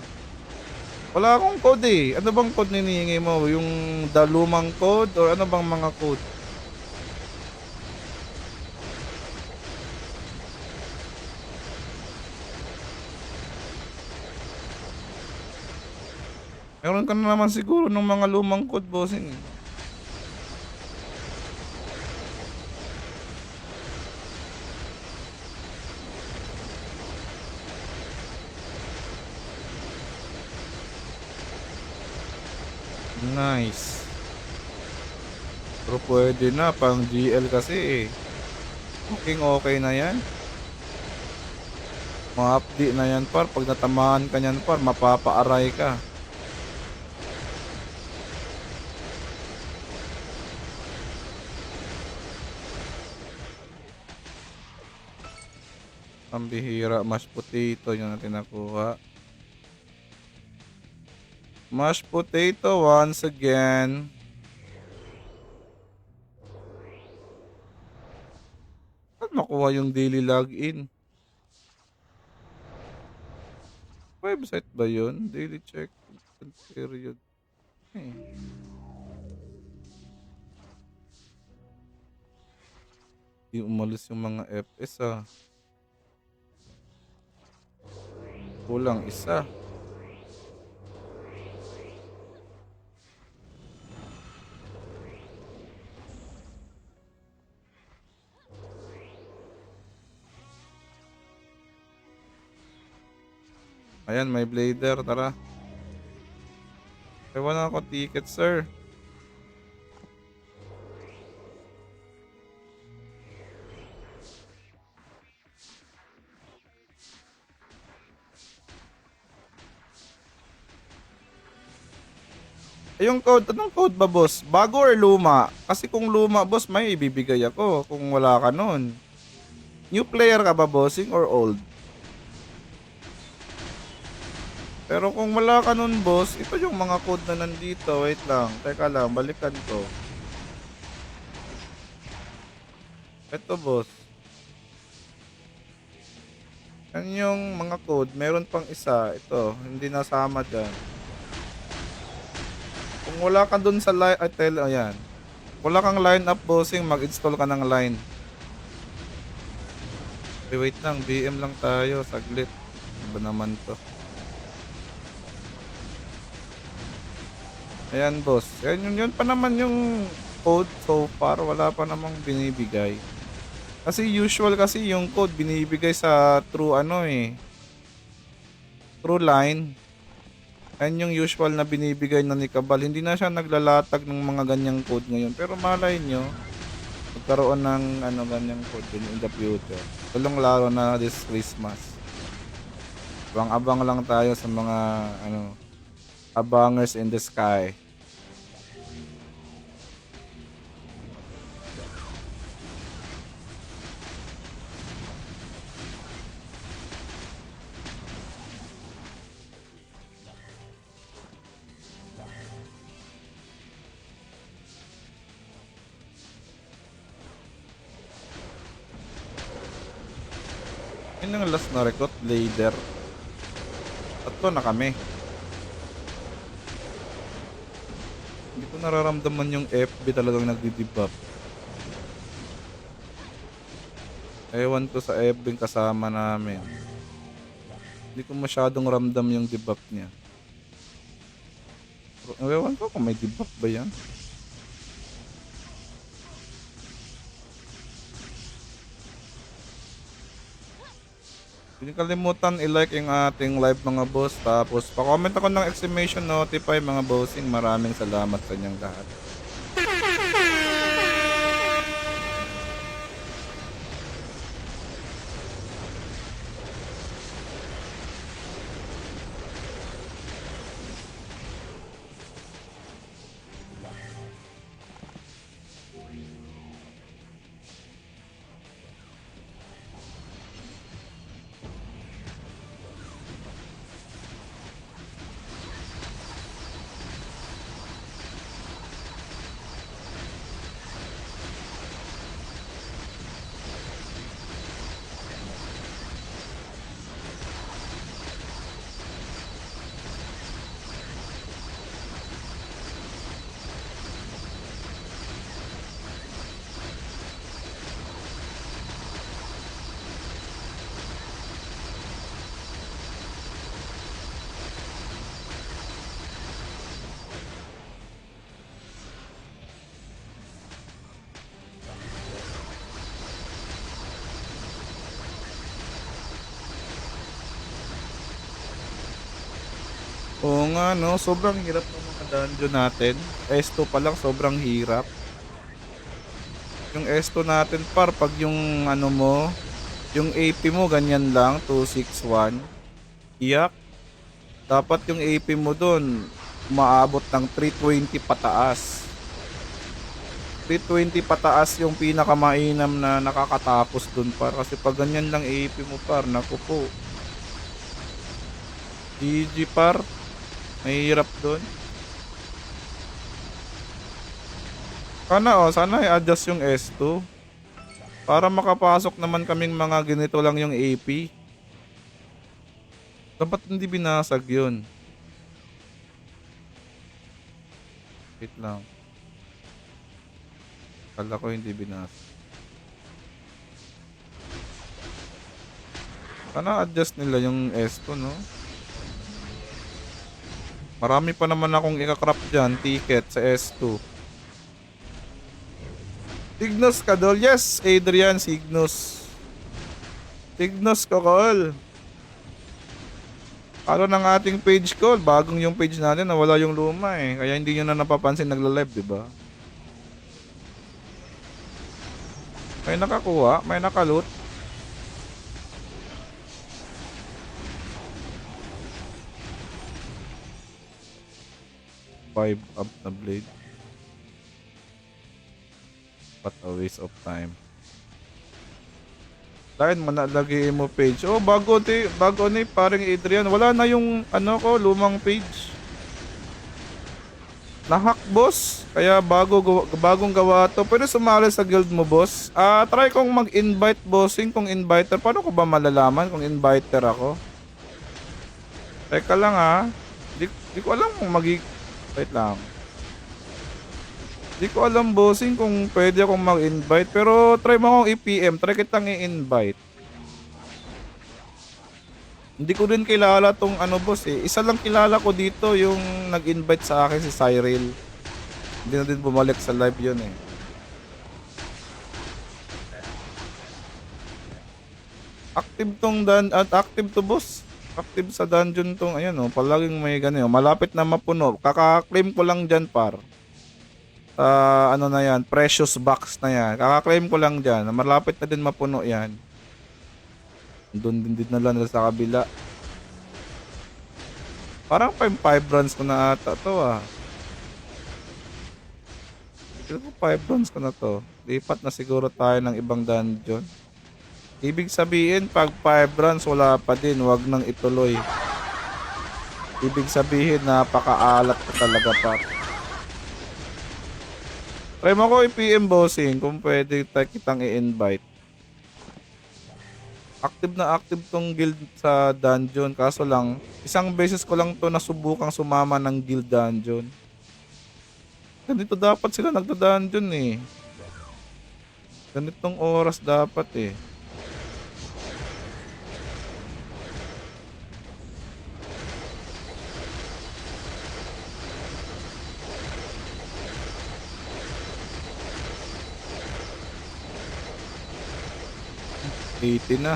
Wala akong code eh. Ano bang code hinihingi mo? Yung lumang code or ano bang mga code? Meron ka na naman siguro ng mga lumang code bossing eh. Nice. Pero pwede na pang GL kasi eh. Okay na yan. Ma-update na yan par. Pag natamaan ka yan par, mapapaaray ka. Ang bihira, mashed potato yung natin nakuha. Mashed potato once again. makuha yung daily login. Website ba yun? Daily check period. Eh. Di umalis yung mga FS ah. Kulang isa. Ayan, may blader. Tara. Ewan na ako ticket, sir. Yung code, anong code ba, boss? Bago or luma? Kasi kung luma, boss, may ibibigay ako kung wala ka nun. New player ka ba, bossing, or old? Pero kung wala ka nun, boss, ito yung mga code na nandito. Wait lang. Teka lang, balikan ko. Ito, boss. Yan yung mga code. Meron pang isa. Ito, hindi nasama dyan. Kung wala ka dun sa line, ayan. Wala kang line up, bossing, mag-install ka ng line. Wait lang, BM lang tayo. Saglit. Ano ba naman to? Ayan, boss. Ayan, yun pa naman yung code so far. Wala pa namang binibigay. Kasi usual kasi yung code binibigay sa true true line. Ayan yung usual na binibigay na ni Kabal. Hindi na siya naglalatag ng mga ganyang code ngayon. Pero malay nyo, magkaroon ng ganyang code in the future. Tulong laro na this Christmas. Abang-abang lang tayo sa mga abangers in the sky. Yun ang last na recruit, leader. Tatlo na kami. Hindi ko nararamdaman yung FB talagang nagdi-debuff. Ewan ko sa FB kasama namin. Hindi ko masyadong ramdam yung debuff niya. Ewan ko kung may debuff ba yan. Hindi kalimutan i-like yung ating live mga boss. Tapos pa-comment ako ng exclamation notify mga bossing. Maraming salamat sa inyong lahat. Oo nga no, sobrang hirap ng mga dungeon natin. S2 pa lang sobrang hirap. Yung S2 natin pag yung yung AP mo ganyan lang, 261. Iyak. Dapat yung AP mo dun umaabot ng 320 pataas. 320 pataas yung pinakamainam na nakakatapos dun kasi pag ganyan lang AP mo naku po. GG mahirap dun. Sana i-adjust yung S2 Para makapasok naman kaming mga ganito lang yung AP. Dapat hindi binasag yun. Wait lang. Kala ko hindi binasag. Sana adjust nila yung S2, no? Marami pa naman akong ikakrap dyan, ticket sa S2. Signos ka, Dol. Yes, Adrian, Signos. Signos ko, Col. Ano ng ating page, Col? Bagong yung page natin, nawala yung luma eh. Kaya hindi nyo na napapansin nagla-live, diba? May nakakuha, may nakaloot. 5 up na blade. What a waste of time. Dahil manalagay mo page. Oh, bago ni paring Adrian. Wala na yung ano ko, lumang page. Nahack, boss. Kaya bagong gawa to. Pwede sumali sa guild mo, boss. Try kong mag-invite, bossing, kung inviter. Paano ko ba malalaman kung inviter ako? Teka lang di ko alam kung wait lang. Di ko alam, bossing, kung pwede akong mag-invite. Pero try mo akong i-PM. Try kitang i-invite. Hindi ko din kilala tong ano, boss eh. Isa lang kilala ko dito yung nag-invite sa akin, si Cyril. Hindi na din bumalik sa live yun eh. Active to, boss. Active sa dungeon tong, ayan oh. Palaging may ganyan. Malapit na mapuno. Kaka-claim ko lang dyan, par. Ano na yan, precious box na yan. Kaka-claim ko lang dyan. Malapit na din mapuno yan. Doon din na lang sa kabila. Parang 5 runs ko na ata to Kaya ko 5 runs ko na to. Lipat na siguro tayo ng ibang dungeon. Ibig sabihin, pag 5 runs wala pa din, wag nang ituloy. Ibig sabihin, napakaalat ka talaga, pa. Try mo ko i-PM, bossing, kung pwede kitang i-invite. Active na active tong guild sa dungeon. Kaso lang, isang beses ko lang to nasubukang sumama ng guild dungeon. Ganito dapat sila nagda-dungeon eh. Ganitong oras dapat eh. $80 na.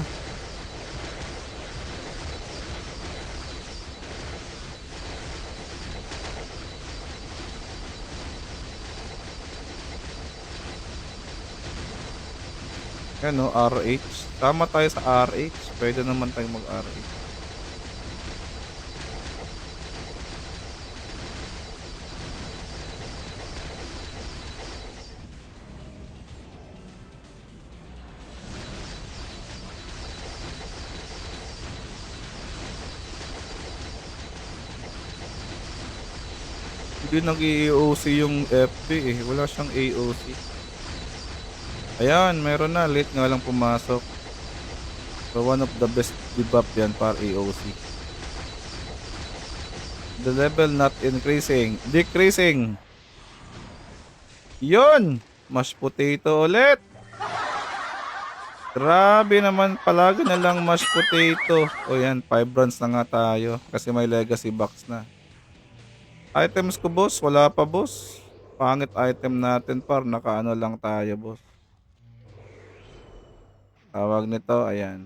Yan o, RH. Tama tayo sa RH. Pwede naman tayo mag-RH. Hindi nag-AOC yung FB eh. Wala siyang AOC. Ayan, meron na. Late nga lang pumasok. So one of the best debuff yan para AOC. The level not increasing. Decreasing. Yun! Mashed potato ulit. Grabe naman, palagi na lang mashed potato. O yan, 5 runs na nga tayo. Kasi may legacy box na. Items ko, boss. Wala pa, boss. Pangit item natin, par. Nakaano lang tayo, boss. Tawag nito, ayan.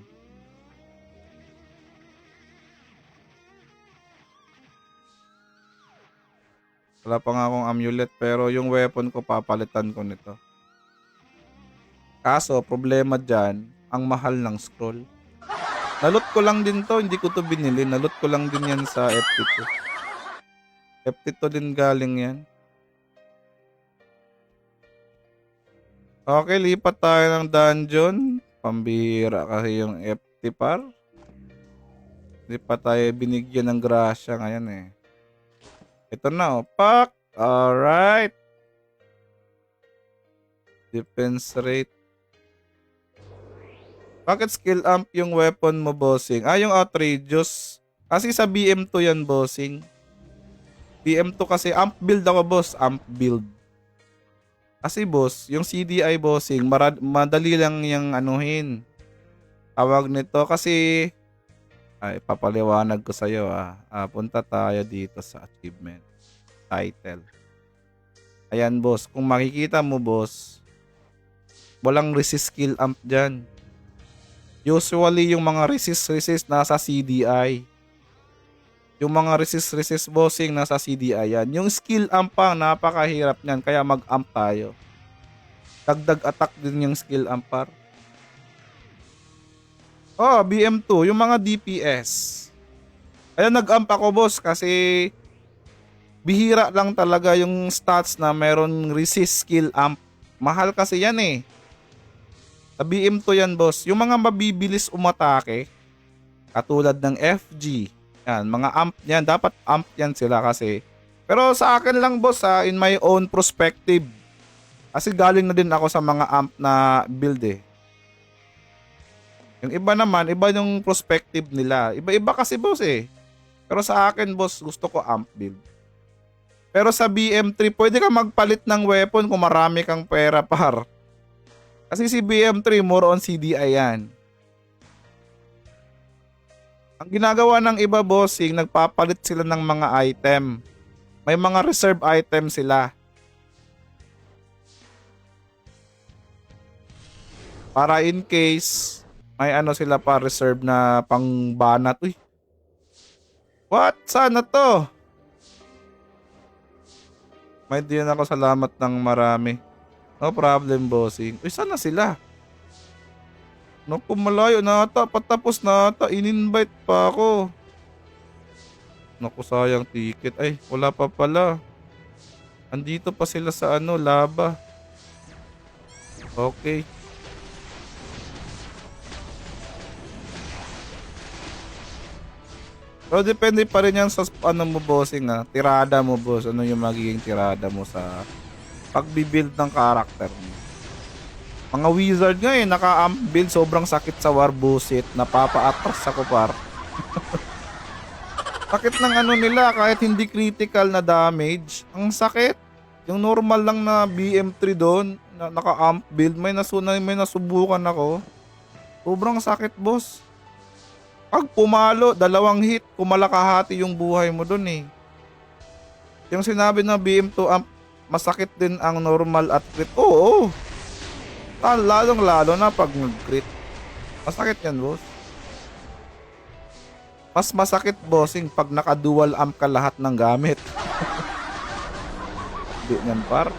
Wala pa nga akong amulet, pero yung weapon ko, papalitan ko nito. Kaso, problema dyan, ang mahal ng scroll. Nalot ko lang din to, hindi ko to binili. Nalot ko lang din yan sa FT2. FT2 din galing yan. Okay, lipat tayo ng dungeon. Pambihira kasi yung FT, par. Hindi pa tayo binigyan ng grasya ngayon eh. Ito na pak. Alright. Defense rate. Bakit skill amp yung weapon mo, bossing? Yung outrageous. Kasi sa BM2 yan, bossing. BM2 kasi amp build ako, boss. Amp build. Kasi boss, yung CDI bossing, madali lang yung anuhin. Tawag nito kasi, papaliwanag ko sa'yo punta tayo dito sa achievement. Title. Ayan boss, kung makikita mo boss, walang resist skill amp dyan. Usually yung mga resist nasa CDI. Yung mga resist bossing nasa CDI yan. Yung skill amp pa, napakahirap niyan. Kaya mag-amp tayo. Dagdag attack din yung skill amp par. BM2. Yung mga DPS. Kaya nag-amp ako boss kasi bihira lang talaga yung stats na meron resist skill amp. Mahal kasi yan eh. Sa BM2 yan boss. Yung mga mabibilis umatake, katulad ng FG, yan, mga amp yan, dapat amp yan sila kasi. Pero sa akin lang boss in my own perspective. Kasi galing na din ako sa mga amp na build eh. Yung iba naman, iba yung perspective nila. Iba-iba kasi boss eh. Pero sa akin boss, gusto ko amp build. Pero sa BM3, pwede ka magpalit ng weapon kung marami kang pera par. Kasi si BM3, more on CDI yan. Ang ginagawa ng iba bossing, nagpapalit sila ng mga item. May mga reserve item sila. Para in case, may ano sila pa reserve na pang banat. Uy. What? Sana to? May din ako salamat ng marami. No problem bossing. Uy, sana sila? Naku, malayo na ata. Patapos na ata. In-invite pa ako. Naku, sayang ticket. Ay, wala pa pala. Andito pa sila sa laba. Okay. Pero depende pa rin yan sa mo bossing tirada mo boss. Ano yung magiging tirada mo sa pagbibuild ng character mo. Mga wizard nga naka-amp build, sobrang sakit sa war bullshit. Napapa-atras ako par. Sakit ng nila kahit hindi critical na damage. Ang sakit. Yung normal lang na BM3 doon, na naka-amp build, may nasubukan ako. Sobrang sakit boss. Pag pumalo, 2 hit, kumalakahati yung buhay mo doon eh. Yung sinabi na BM2 amp, masakit din ang normal at crit. Oo. Lalong lalo na pag nag-crit. Masakit yan boss. Mas masakit bossing pag naka-dual amp ka lahat ng gamit. Di yan par.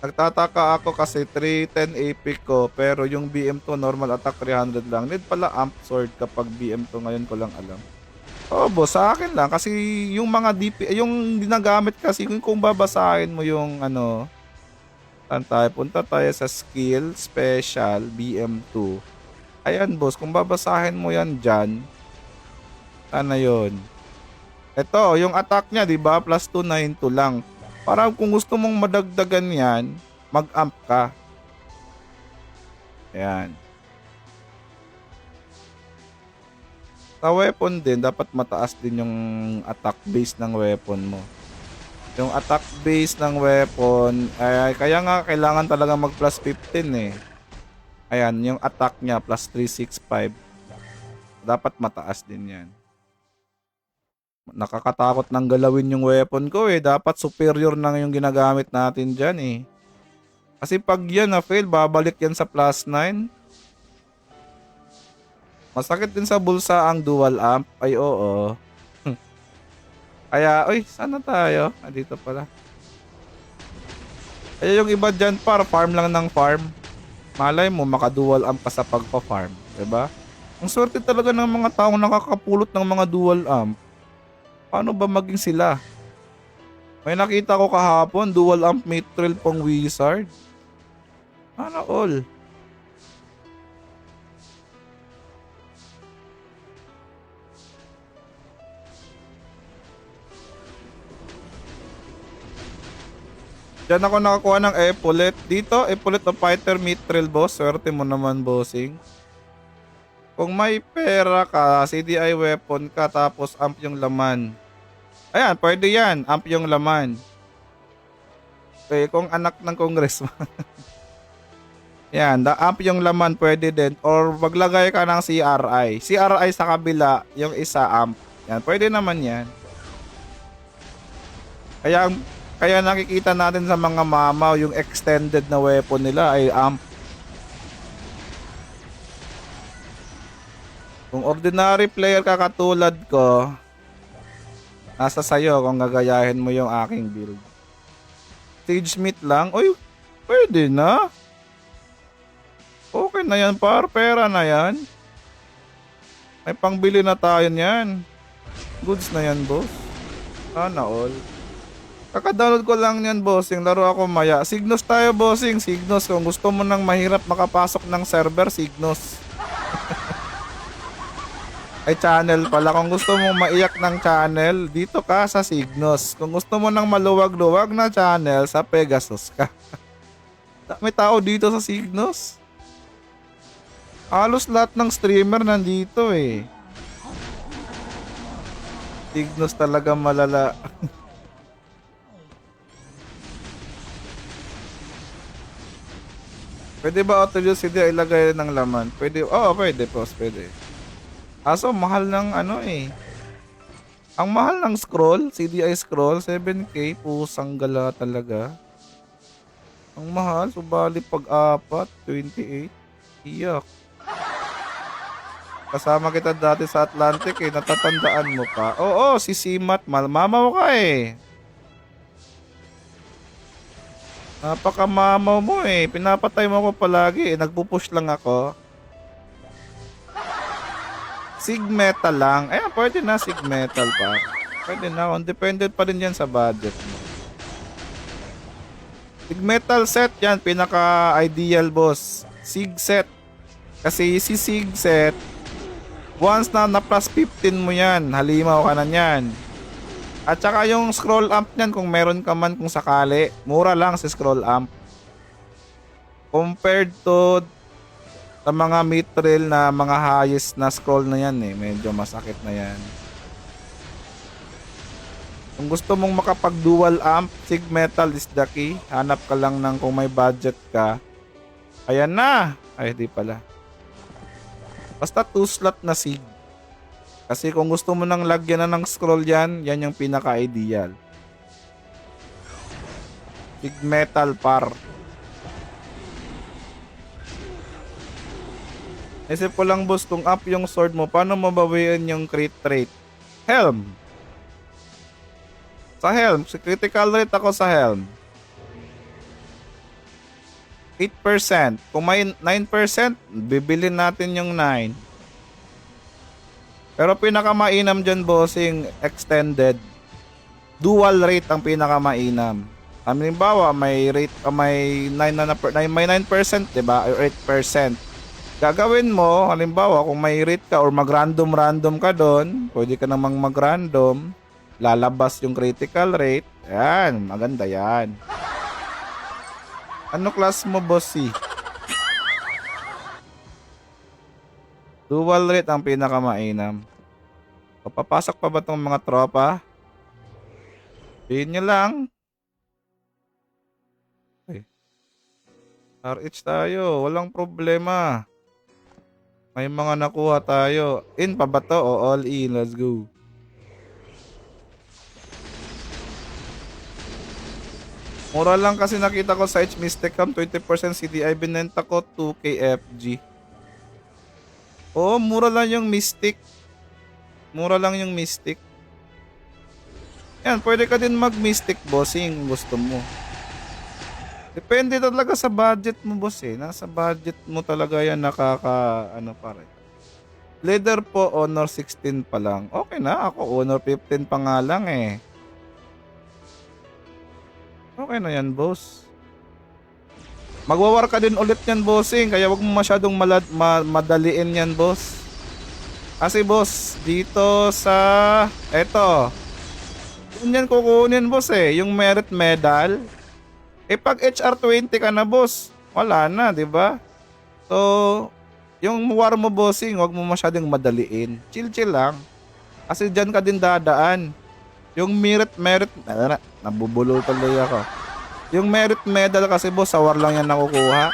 Nagtataka ako kasi 310 AP ko pero yung BM2 normal attack 300 lang. Need pala amp sword kapag BM2 ngayon ko lang alam. Boss, sa akin lang kasi yung mga yung ginagamit kasi kung babasahin mo yung punta tayo sa skill special BM2. Ayan boss, kung babasahin mo yan dyan, sana yun. Ito, yung attack niya, di ba? Plus 292 lang. Para kung gusto mong madagdagan yan, mag-amp ka. Ayan. Sa weapon din, dapat mataas din yung attack base ng weapon mo. Yung attack base ng weapon, kaya nga kailangan talaga mag plus 15 eh. Ayan, yung attack niya plus 365. Dapat mataas din yan. Nakakatakot nang galawin yung weapon ko eh. Dapat superior na yung ginagamit natin dyan eh. Kasi pag yan na-fail, babalik yan sa plus 9. Masakit din sa bulsa ang dual amp. Ay oo. Kaya, sana tayo. Dito pala. Kaya yung iba dyan farm lang ng farm. Malay mo, maka-dual amp ka sa pagpa-farm. Diba? Ang swerte talaga ng mga taong nakakapulot ng mga dual amp. Paano ba maging sila? May nakita ko kahapon, dual amp mithril pang wizard. Sana all. Diyan ako nakakuha ng epaulet. Dito, epaulet of fighter mithril, boss. Swerte mo naman, bossing. Kung may pera ka, CDI weapon ka, tapos amp yung laman. Ayan, pwede yan. Amp yung laman. Okay, kung anak ng congressman. Yan, amp yung laman pwede din. Or maglagay ka ng CRI. CRI sa kabila, yung isa amp. Yan, pwede naman yan. Kaya nakikita natin sa mga mamaw yung extended na weapon nila ay amp. Kung ordinary player ka katulad ko, nasa sayo kung gagayahin mo yung aking build. Sagesmith lang? Uy, pwede na. Okay na yan par, pera na yan. May pangbili na tayo niyan. Goods na yan, boss. Sana all. Kaka-download ko lang yan, bossing. Laro ako maya. Signos tayo, bossing. Signos. Kung gusto mo nang mahirap makapasok ng server, Signos. Ay, channel pala. Kung gusto mo maiyak ng channel, dito ka sa Signos. Kung gusto mo nang maluwag-luwag na channel, sa Pegasus ka. May tao dito sa Signos. Halos lahat ng streamer nandito eh. Signos talaga malala. Pwede ba auto use hindi ilagay ng laman? Pwede. Oo, pwede boss, pwede. Aso mahal ng ano eh. Ang mahal ng scroll, CDI scroll, 7k, pusang gala talaga. Ang mahal, subali pag-apat, 28. Iyak. Kasama kita dati sa Atlantic eh, natatandaan mo pa. Oo, si Simat, malmamaw ka eh. Napakamamaw mo eh. Pinapatay mo ako palagi eh. Nagpupush lang ako. Sigmetal lang. Ayan, pwede na Sigmetal pa. Pwede na. Dependent pa rin yan sa budget mo. Sigmetal set yan. Pinaka-ideal boss. Sig set. Kasi si Sig set, once na plus 15 mo yan, halimaw ka na yan. At saka yung scroll amp niyan kung meron ka man kung sakali, mura lang si scroll amp. Compared to sa mga mithril na mga highest na scroll na yan eh, medyo masakit na yan. Kung gusto mong makapag dual amp, Sig Metal is the key. Hanap ka lang ng kung may budget ka. Ayan na! Ay di pala. Basta 2 slot na Sig. Kasi kung gusto mo nang lagyan na ng scroll yan, yan yung pinaka-ideal. Sig Metal par. Isip ko lang boss, kung up yung sword mo, paano mabawian yung crit rate? Helm. Sa helm, sa critical rate ako sa helm. 8%. Kung may 9%, bibilin natin yung 9. Pero pinakamainam dyan, bossing, extended. Dual rate ang pinakamainam. Halimbawa, may rate, may 9%, diba? Or 8%. Gagawin mo, halimbawa, kung may rate ka or mag-random ka doon, pwede ka namang mag-random, lalabas yung critical rate. Ayan, maganda yan. Ano class mo, bossy? Dual rate ang pinakamainam. Papasok pa ba itong mga tropa? Sabihin nyo lang. Okay. RH tayo, walang problema. May mga nakuha tayo. In pa ba to o all in? Let's go. Mura lang kasi nakita ko sa H-Mystic Cam, 20% CDI. Binenta ko 2k FG. Oh, mura lang yung Mystic. Mura lang yung Mystic. Yan, pwede ka din mag-Mystic, bossing, gusto mo. Depende talaga sa budget mo, boss eh. Nasa budget mo talaga yan ano pare. Leader po, Honor 16 pa lang. Okay na, ako Honor 15 pa nga lang eh. Okay na yan, boss. Magwawar ka din ulit yan, bossing. Kaya wag mo masyadong madaliin yan, boss. Kasi, boss, dito sa... Eto. Yan kukunin, boss eh. Yung merit medal. Eh pag HR20 ka na boss, wala na, di ba? So, yung war mo bossing, wag mo masyadong madaliin. Chill-chill lang. Kasi dyan ka din dadaan. Yung merit, nabubulol tuloy ako. Yung merit medal kasi boss, sa war lang yan nakukuha.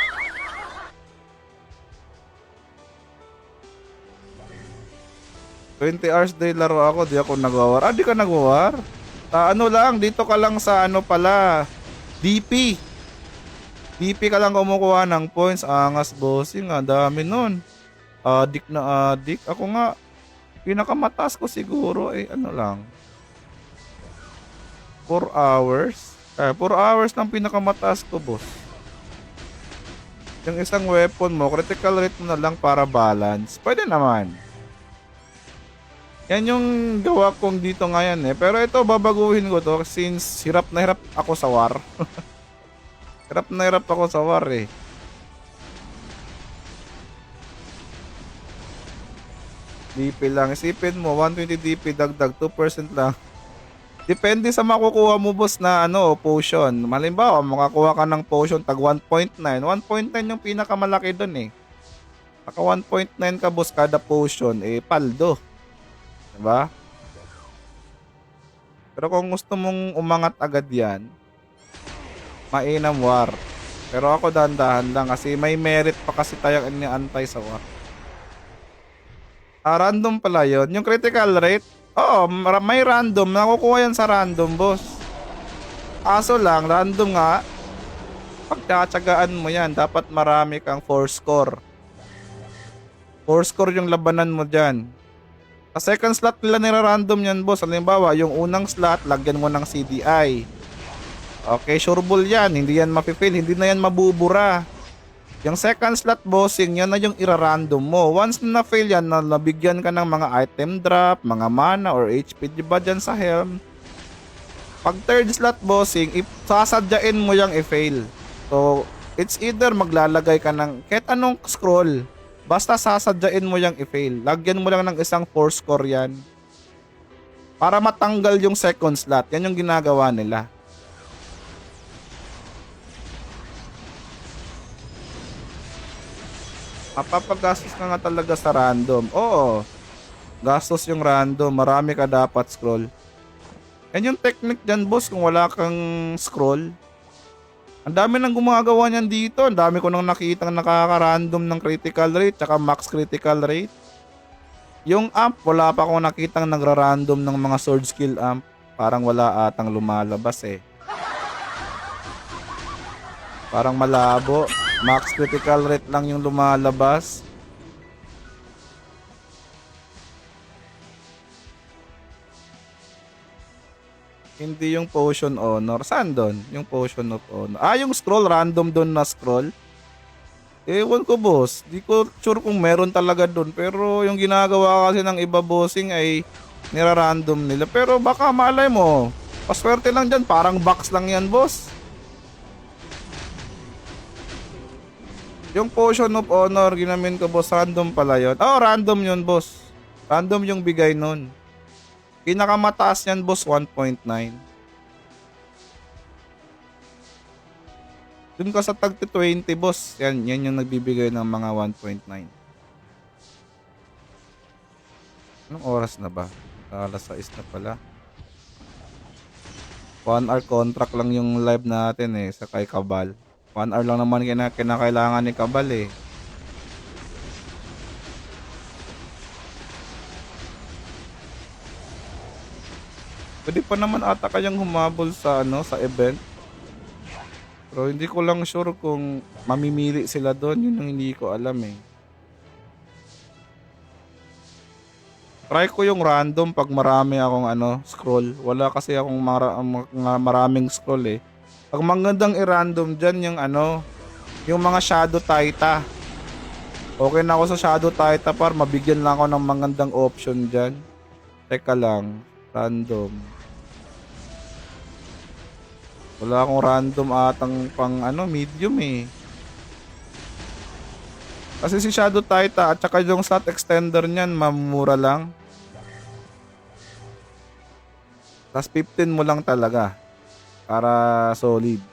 $20 day laro ako, di ako nagwawar. Ah, di ka nagwawar? Ano lang, dito ka lang sa ano pala, DP. DP ka lang kumukuha ng points. Angas bossing, ang dami nun. Adik na adik. Ako nga, pinakamataas ko siguro eh ano lang. 4 hours. 4 hours lang pinakamataas ko boss. Yung isang weapon mo, critical rate mo na lang para balance. Pwede naman. Yan yung gawa kong dito ngayon eh. Pero ito, babaguhin ko to since hirap na hirap ako sa war. Hirap na hirap ako sa war eh. DP lang. Isipin mo, 120 DP, dagdag 2% lang. Depende sa makukuha mo boss na ano, potion. Malimbawa, makakuha ka ng potion tag 1.9. 1.9 yung pinakamalaki dun eh. Naka 1.9 ka boss kada potion, eh paldo. Diba? Pero kung gusto mong umangat agad yan, mainam war. Pero ako dahan-dahan lang kasi may merit pa kasi tayong iniantay sa war. Random pala yun. Yung critical rate, oo, may random. Nakukuha yan sa random, boss. Kaso lang, random nga. Pagtsatsagaan mo yan, dapat marami kang 4 score. 4 score yung labanan mo dyan. Sa second slot nila nira-random yan, boss. Halimbawa, yung unang slot, lagyan mo ng CDI. Okay, sureball yan. Hindi yan mapifill. Hindi na yan mabubura. Yung second slot, bossing, yan na yung ira-random mo. Once na na-fail yan, nabigyan ka ng mga item drop, mga mana, or HP, diba dyan sa helm? Pag third slot, bossing, sasadyain mo yung i-fail. So, it's either maglalagay ka ng kahit anong scroll. Basta sasadyain mo yung i-fail. Lagyan mo lang ng isang 4 score yan. Para matanggal yung second slot. Yan yung ginagawa nila. Mapapagastos ka nga talaga sa random. Oo. Gastos yung random. Marami ka dapat scroll. Yan yung technique dyan, boss. Kung wala kang scroll. Ang dami nang gumagawa niyan dito. Ang dami ko nang nakitang nakaka-random ng critical rate tsaka max critical rate. Yung amp, wala pa akong nakitang nagra-random ng mga sword skill amp. Parang wala atang lumalabas eh. Parang malabo. Max critical rate lang yung lumalabas. Hindi yung potion honor. Saan doon? Yung potion of honor. Yung scroll. Random doon na scroll. Ewan ko boss. Di ko sure kung meron talaga doon. Pero yung ginagawa kasi ng iba bossing ay nira-random nila. Pero baka malay mo. Paswerte lang dyan. Parang box lang yan boss. Yung potion of honor ginamin ko boss. Random pala yun. Random yun boss. Random yung bigay nun. Pinakamataas yan boss 1.9. Dun ka sa tag 20 boss. Yan yung nagbibigay ng mga 1.9. Anong oras na ba? Alas 6 na pala. 1 hour contract lang yung live natin eh sa kay Kabal. 1 hour lang naman kinakailangan ni Kabal eh. Pwede pa naman ata kayang humabol sa sa event. Pero hindi ko lang sure kung mamimili sila doon. Yun yung hindi ko alam eh. Try ko yung random pag marami akong scroll. Wala kasi akong maraming scroll eh. Pag magandang i-random dyan yung yung mga shadow taita. Okay na ako sa shadow taita par mabigyan lang ako ng magandang option dyan. Teka lang. Random. Wala akong random atang pang medium eh. Kasi si Shadow Taita at saka yung slot extender niyan mamura lang. Tas 15 mo lang talaga para solid.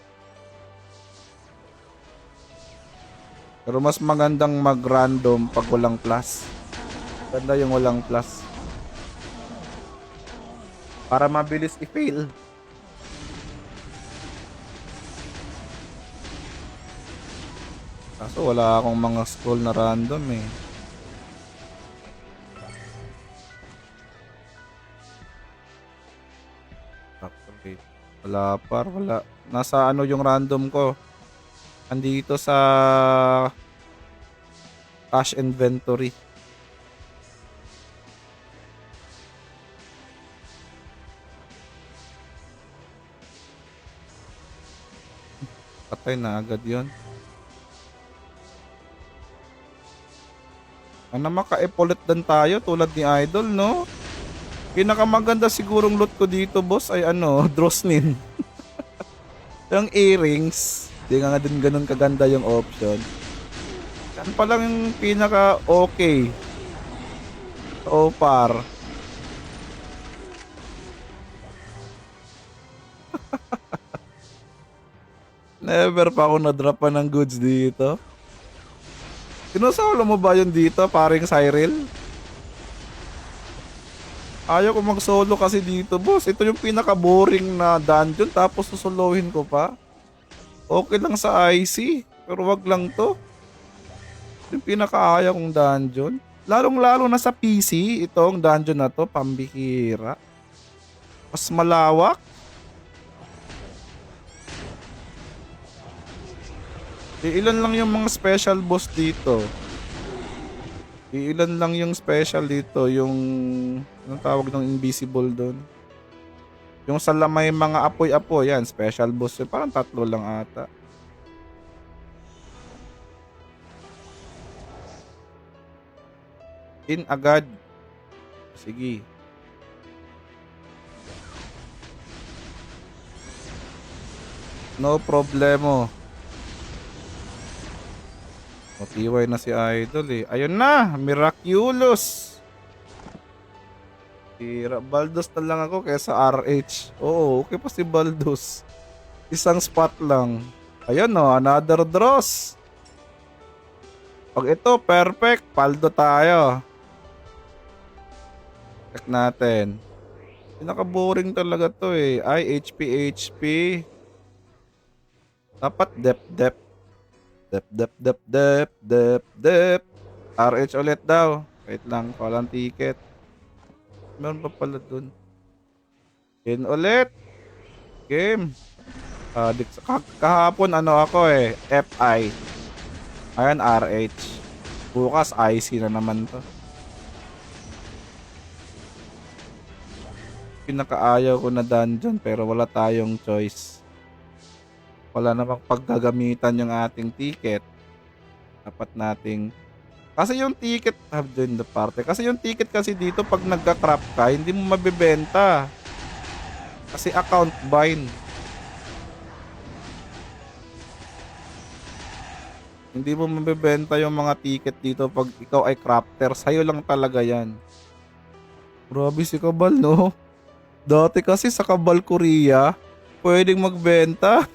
Pero mas magandang mag-random pag walang plus. Ganda yung walang plus. Para mabilis i-fail. Kaso wala akong mga scroll na random eh. Okay. Wala. Nasa ano yung random ko? Andito sa cache inventory. Patay na agad yun. Ano maka-epolet din tayo tulad ni Idol, no? Pinakamaganda sigurong loot ko dito, boss, ay ano, Drosnin. Yung earrings. Di nga din ganun kaganda yung option. Yan pa lang yung pinaka okay. So far. Never pa ako na-dropan ng goods dito. Sinusolo mo ba yun dito, paring Cyril? Ayaw ko mag-solo kasi dito, boss. Ito yung pinaka-boring na dungeon tapos susolohin ko pa. Okay lang sa IC, pero wag lang to. Yung pinaka-ayaw kong dungeon. Lalong-lalo na sa PC, itong dungeon na to, pambihira. Mas malawak. Ilan lang yung mga special boss dito. Ilan lang yung special dito, yung anong tawag ng invisible doon. Yung sa may mga apoy-apoy, yan, special boss. Parang 3 lang ata. In agad. Sige. No problemo. Motiway na si Idol eh. Ayun na, Miraculous. Baldos na lang ako kaysa RH. Oo, okay pa si Baldos. Isang spot lang. Ayun no, another draws. Pag ito, perfect. Paldo tayo. Check natin. Pinaka-boring talaga to eh. Ay, HP. Dapat dep. Dep. RH ulit daw. Wait lang, walang ticket. Meron pa pala dun. Game ulit. Game. Kahapon ano ako eh. FI. Ayan, RH. Bukas IC na naman to. Pinakaayaw ko na dungeon pero wala tayong choice. Wala namang paggagamitan yung ating ticket. Dapat nating kasi yung ticket have joined the party. Kasi yung ticket kasi dito pag nagka-crap ka, hindi mo mabebenta. Kasi account bind. Hindi mo mabebenta yung mga ticket dito pag ikaw ay crafter. Sa'yo lang talaga yan. Grabe si Kabal, no? Dati kasi sa Kabal Korea, pwedeng magbenta.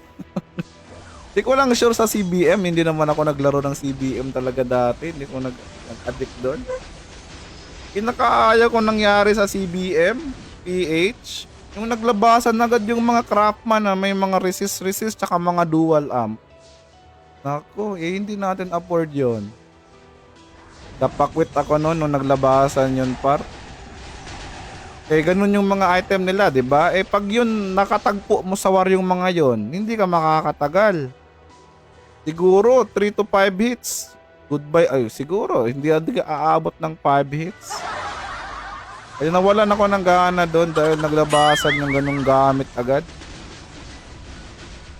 Hindi ko lang sure sa CBM. Hindi naman ako naglaro ng CBM talaga dati. Hindi ko nag-addict doon. Kinakaayaw ko nangyari sa CBM, PH. Yung naglabasan agad yung mga craftman na may mga resist tsaka mga dual amp. Nako, hindi natin afford yon. Napakwit ako noon nung naglabasan yun par. Ganun yung mga item nila, 'di ba? Pag yun nakatagpo mo sa war yung mga yon, hindi ka makakatagal. Siguro 3 to 5 hits. Goodbye. Ay, siguro hindi ka aabot ng 5 hits. Ay nawalan ako ng gana doon dahil naglabasan yung ganung gamit agad.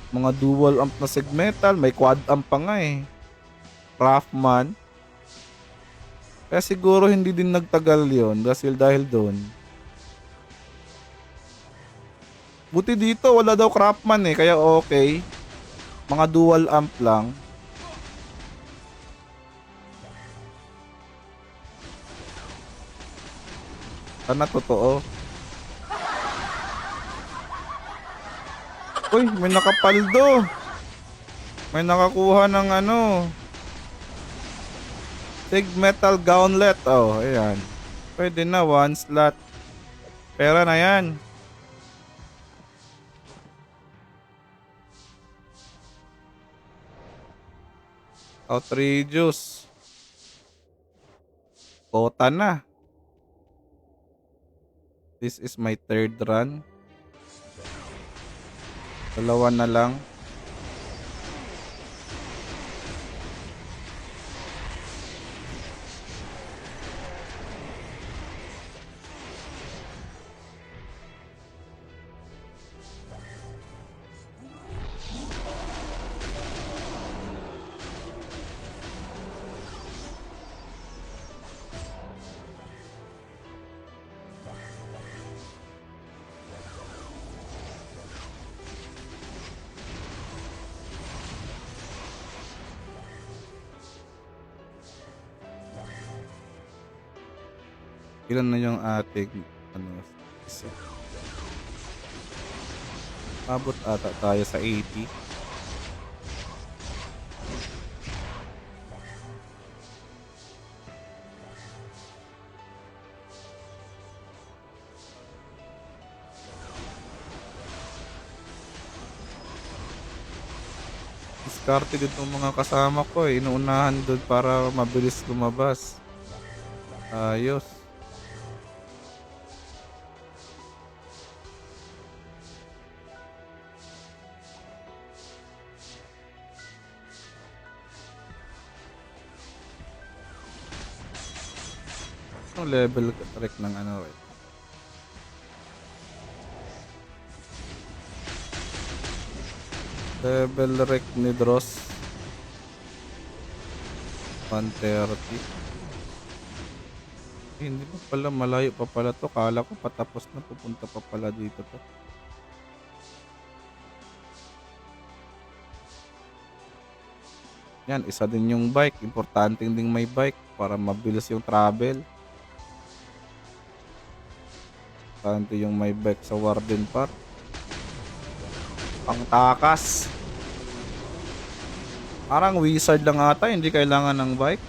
Mga dual amp na segmetal, may quad amp pa nga eh. Craftman. Kaya siguro hindi din nagtagal yon dahil doon. Buti dito wala daw craftman eh, kaya okay. Mga dual amp lang. Sana totoo. Uy, may nakapaldo. May nakakuha ng ano. Sig Metal Gauntlet. Oh, ayan. Pwede na, one slot. Pera na yan. Outrageous. Kota na. This is my third run. Dalawa na lang. Ilan na yung ating isa. Abot ata tayo sa 80. Diskarte din itong mga kasama ko eh. Inuunahan doon para mabilis lumabas. Ayos. Ang level rec ng ano eh. Level rec ni Dross 130. Hindi pa pala, malayo pa pala to. Kala ko patapos na, pupunta pa pala dito to. Yan, isa din yung bike. Importante ding may bike para mabilis yung travel. Importante yung may bike sa Warden Park. Pang takas. Parang wizard lang ata, hindi kailangan ng bike.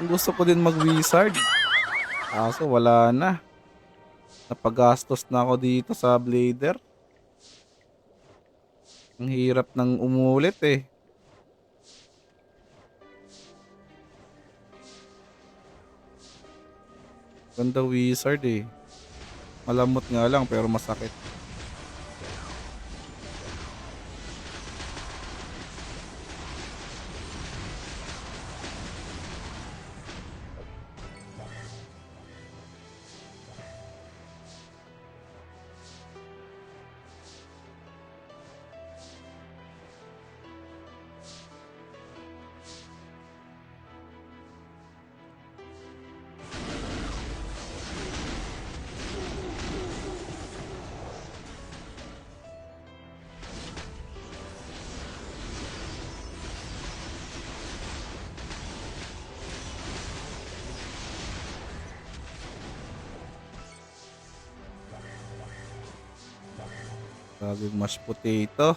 Gusto ko din mag-wizard. Kaso wala na. Napagastos na ako dito sa blader. Ang hirap ng umulit eh. Ganda wizard eh. Malamot nga lang pero masakit. Sabi mashed potato.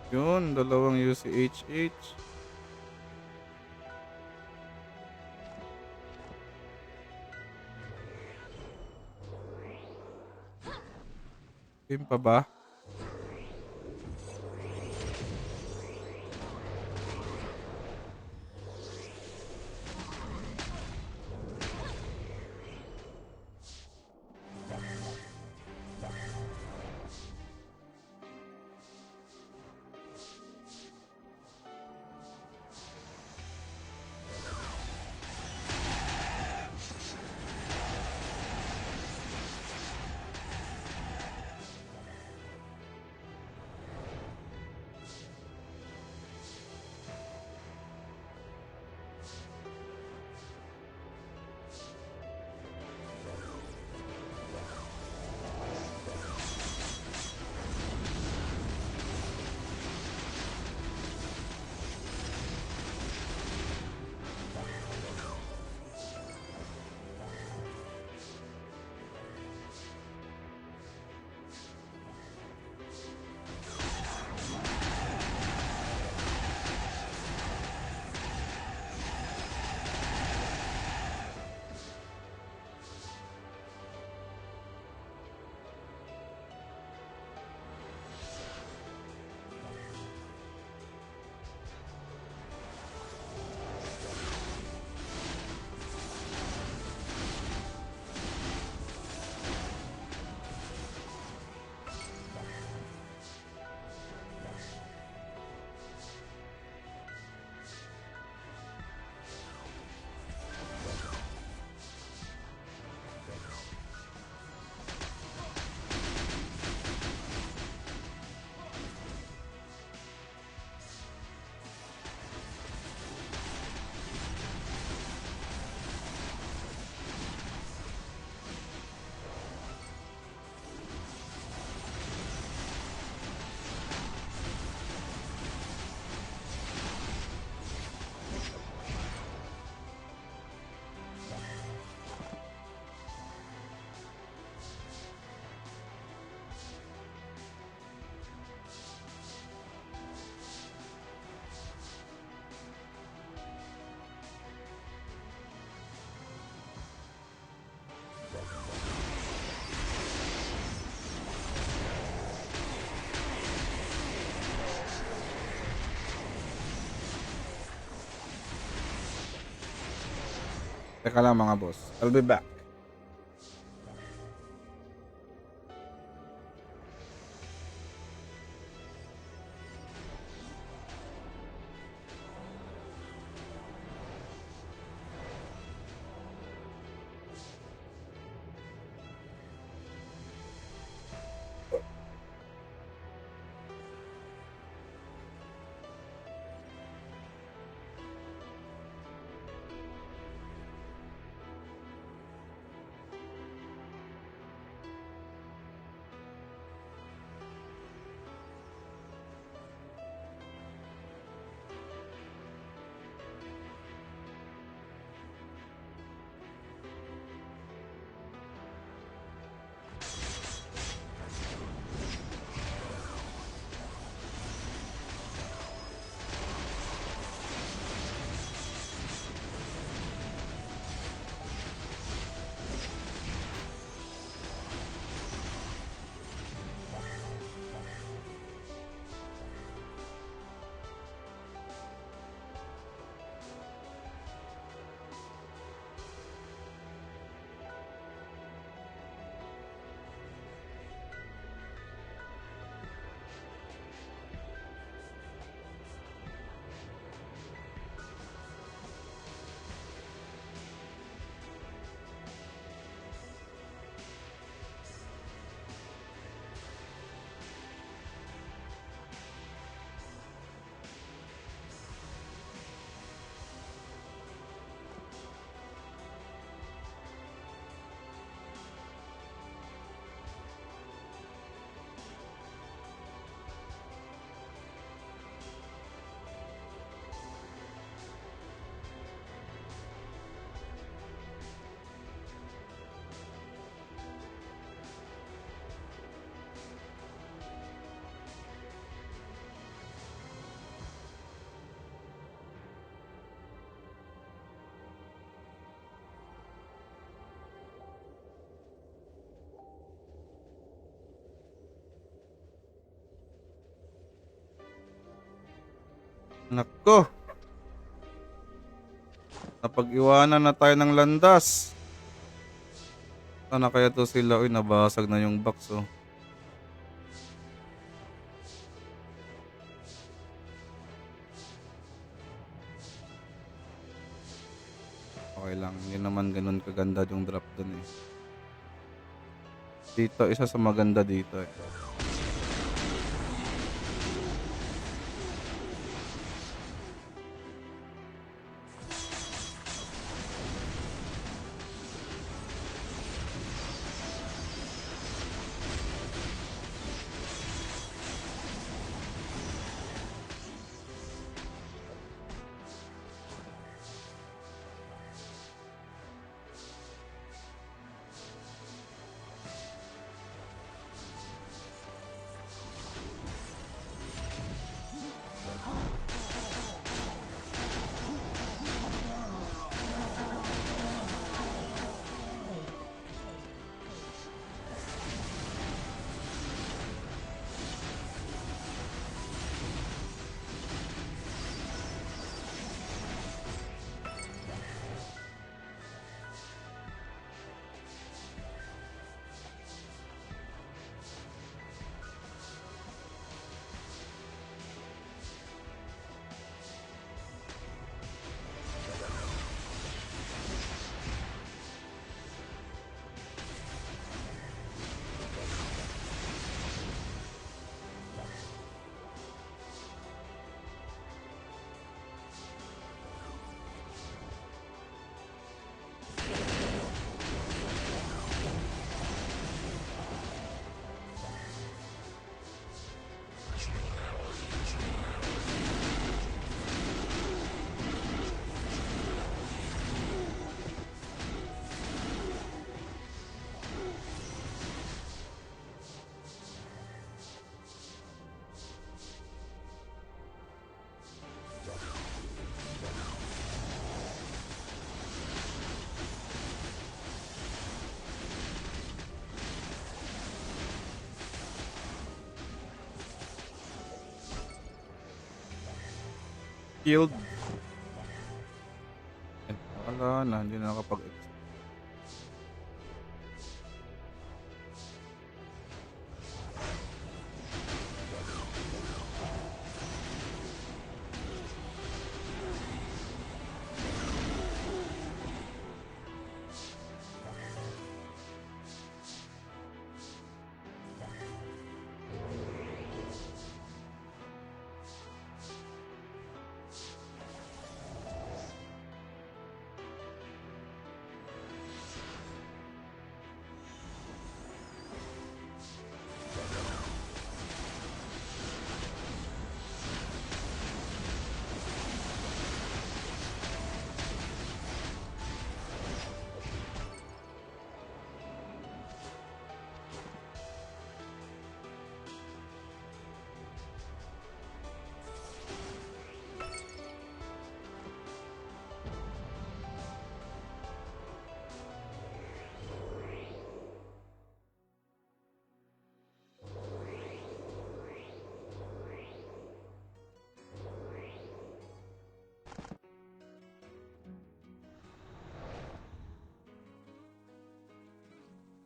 Yun, dalawang UCHH. Team pa ba? Teka lang mga boss. I'll be back. Nako, napag-iwanan na tayo ng landas. Sana kaya to sila? Uy, nabasag na yung box oh. Okay lang, hindi naman ganun kaganda yung drop dun eh. Dito, isa sa maganda dito eh. Killed. Wala na, hindi na nakapag-exit.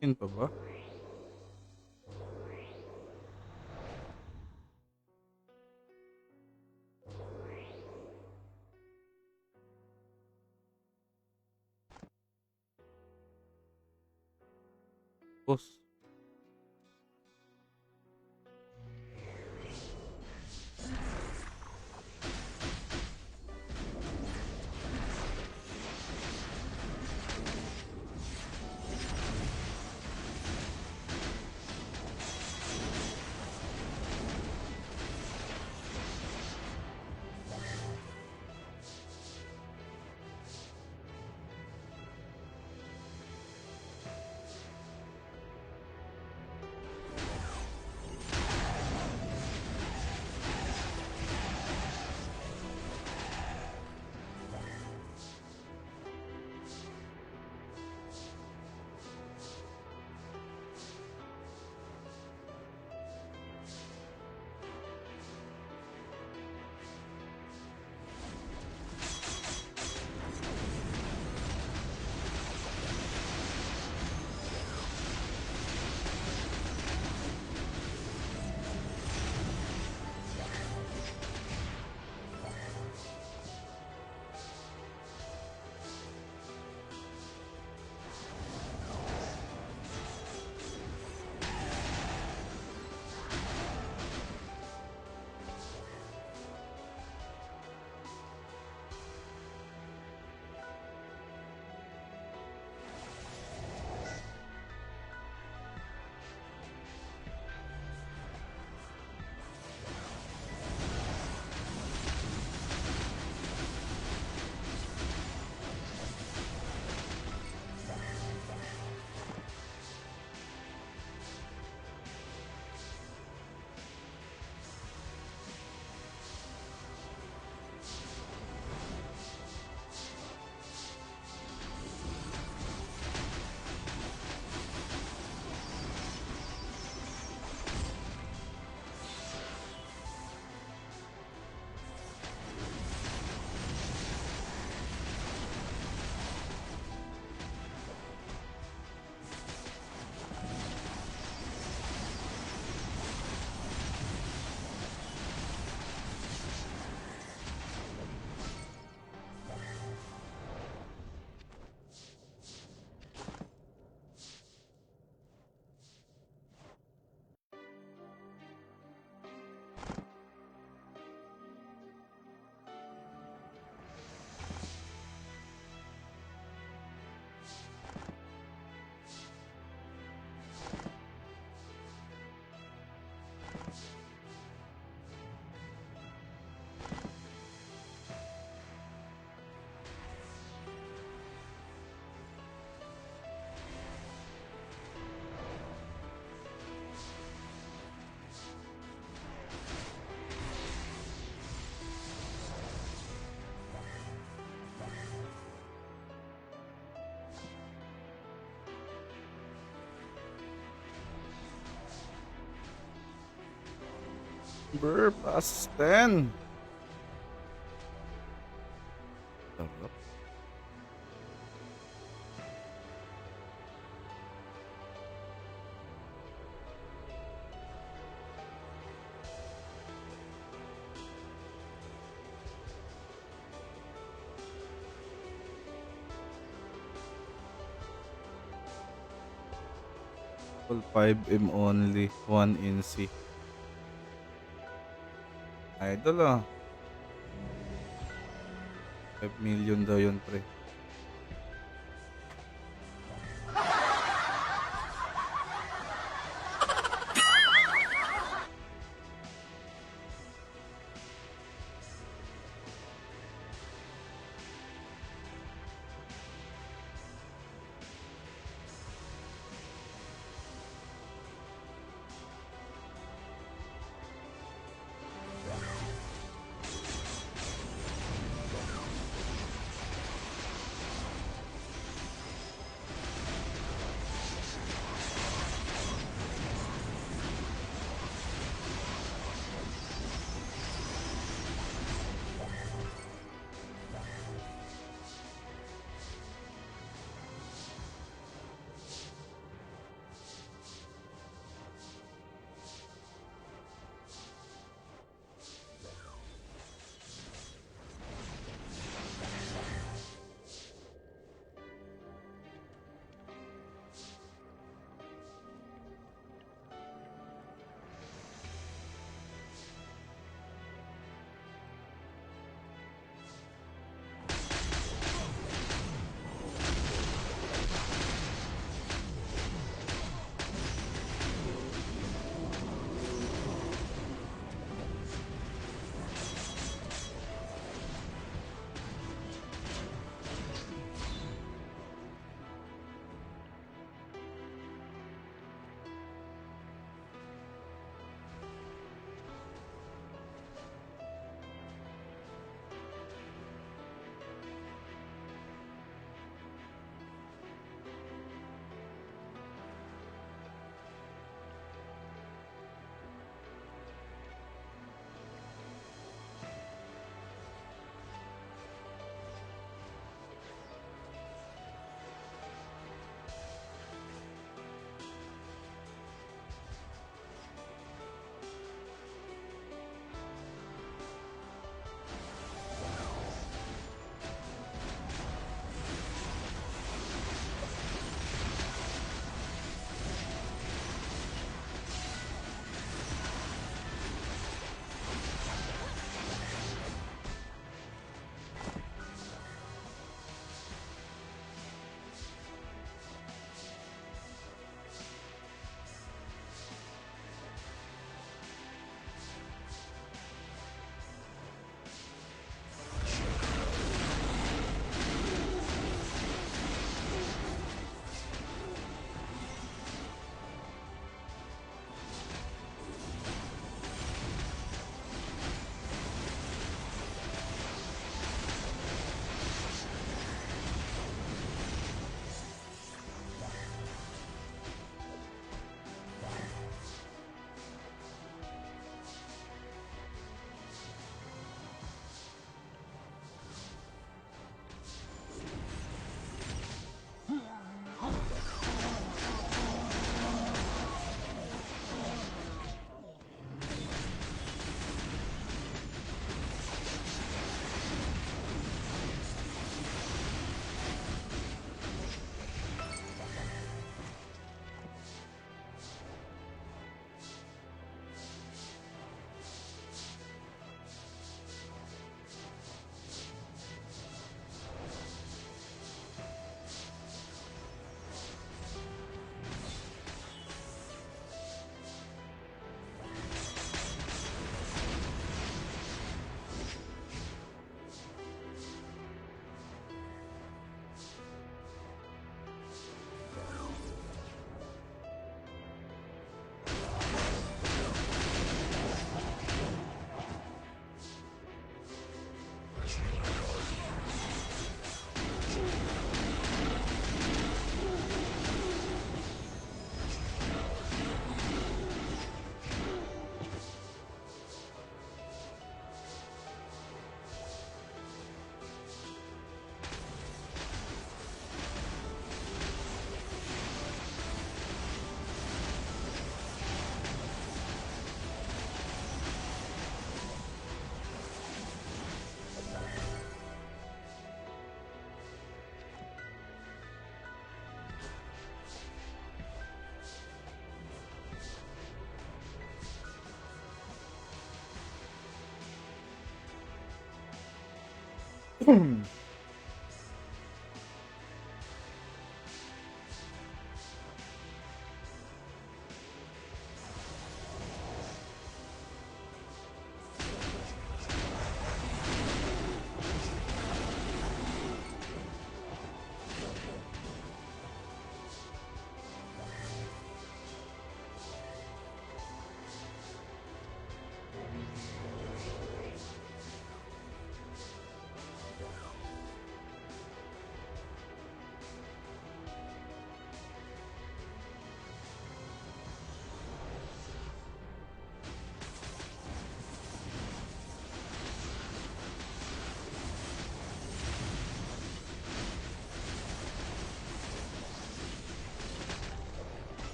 Yun pa ba? Boss. Brr, plus 10. Sarap. Full 5M only. 1 NC. Idol ah. 5 million daw yun, pre.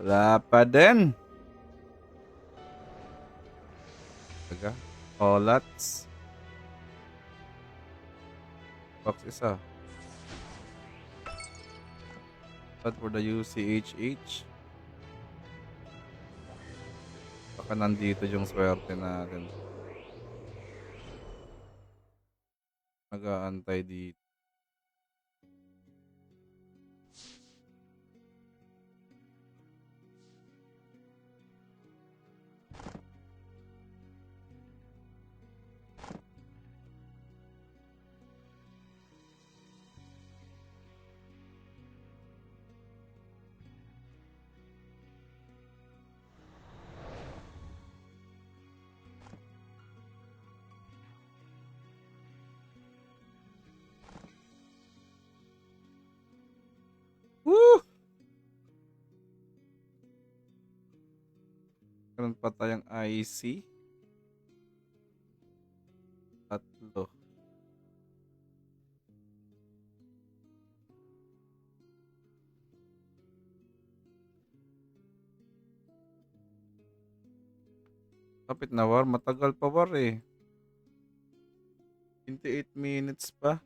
Wala pa din. Taga. Olats. Box isa. But for the UCHH. Baka nandito yung swerte natin. Nag-aantay dito. Woo! Meron pa tayong IC. Tatlo. Kapit na war. Matagal pa war eh. 28 minutes pa.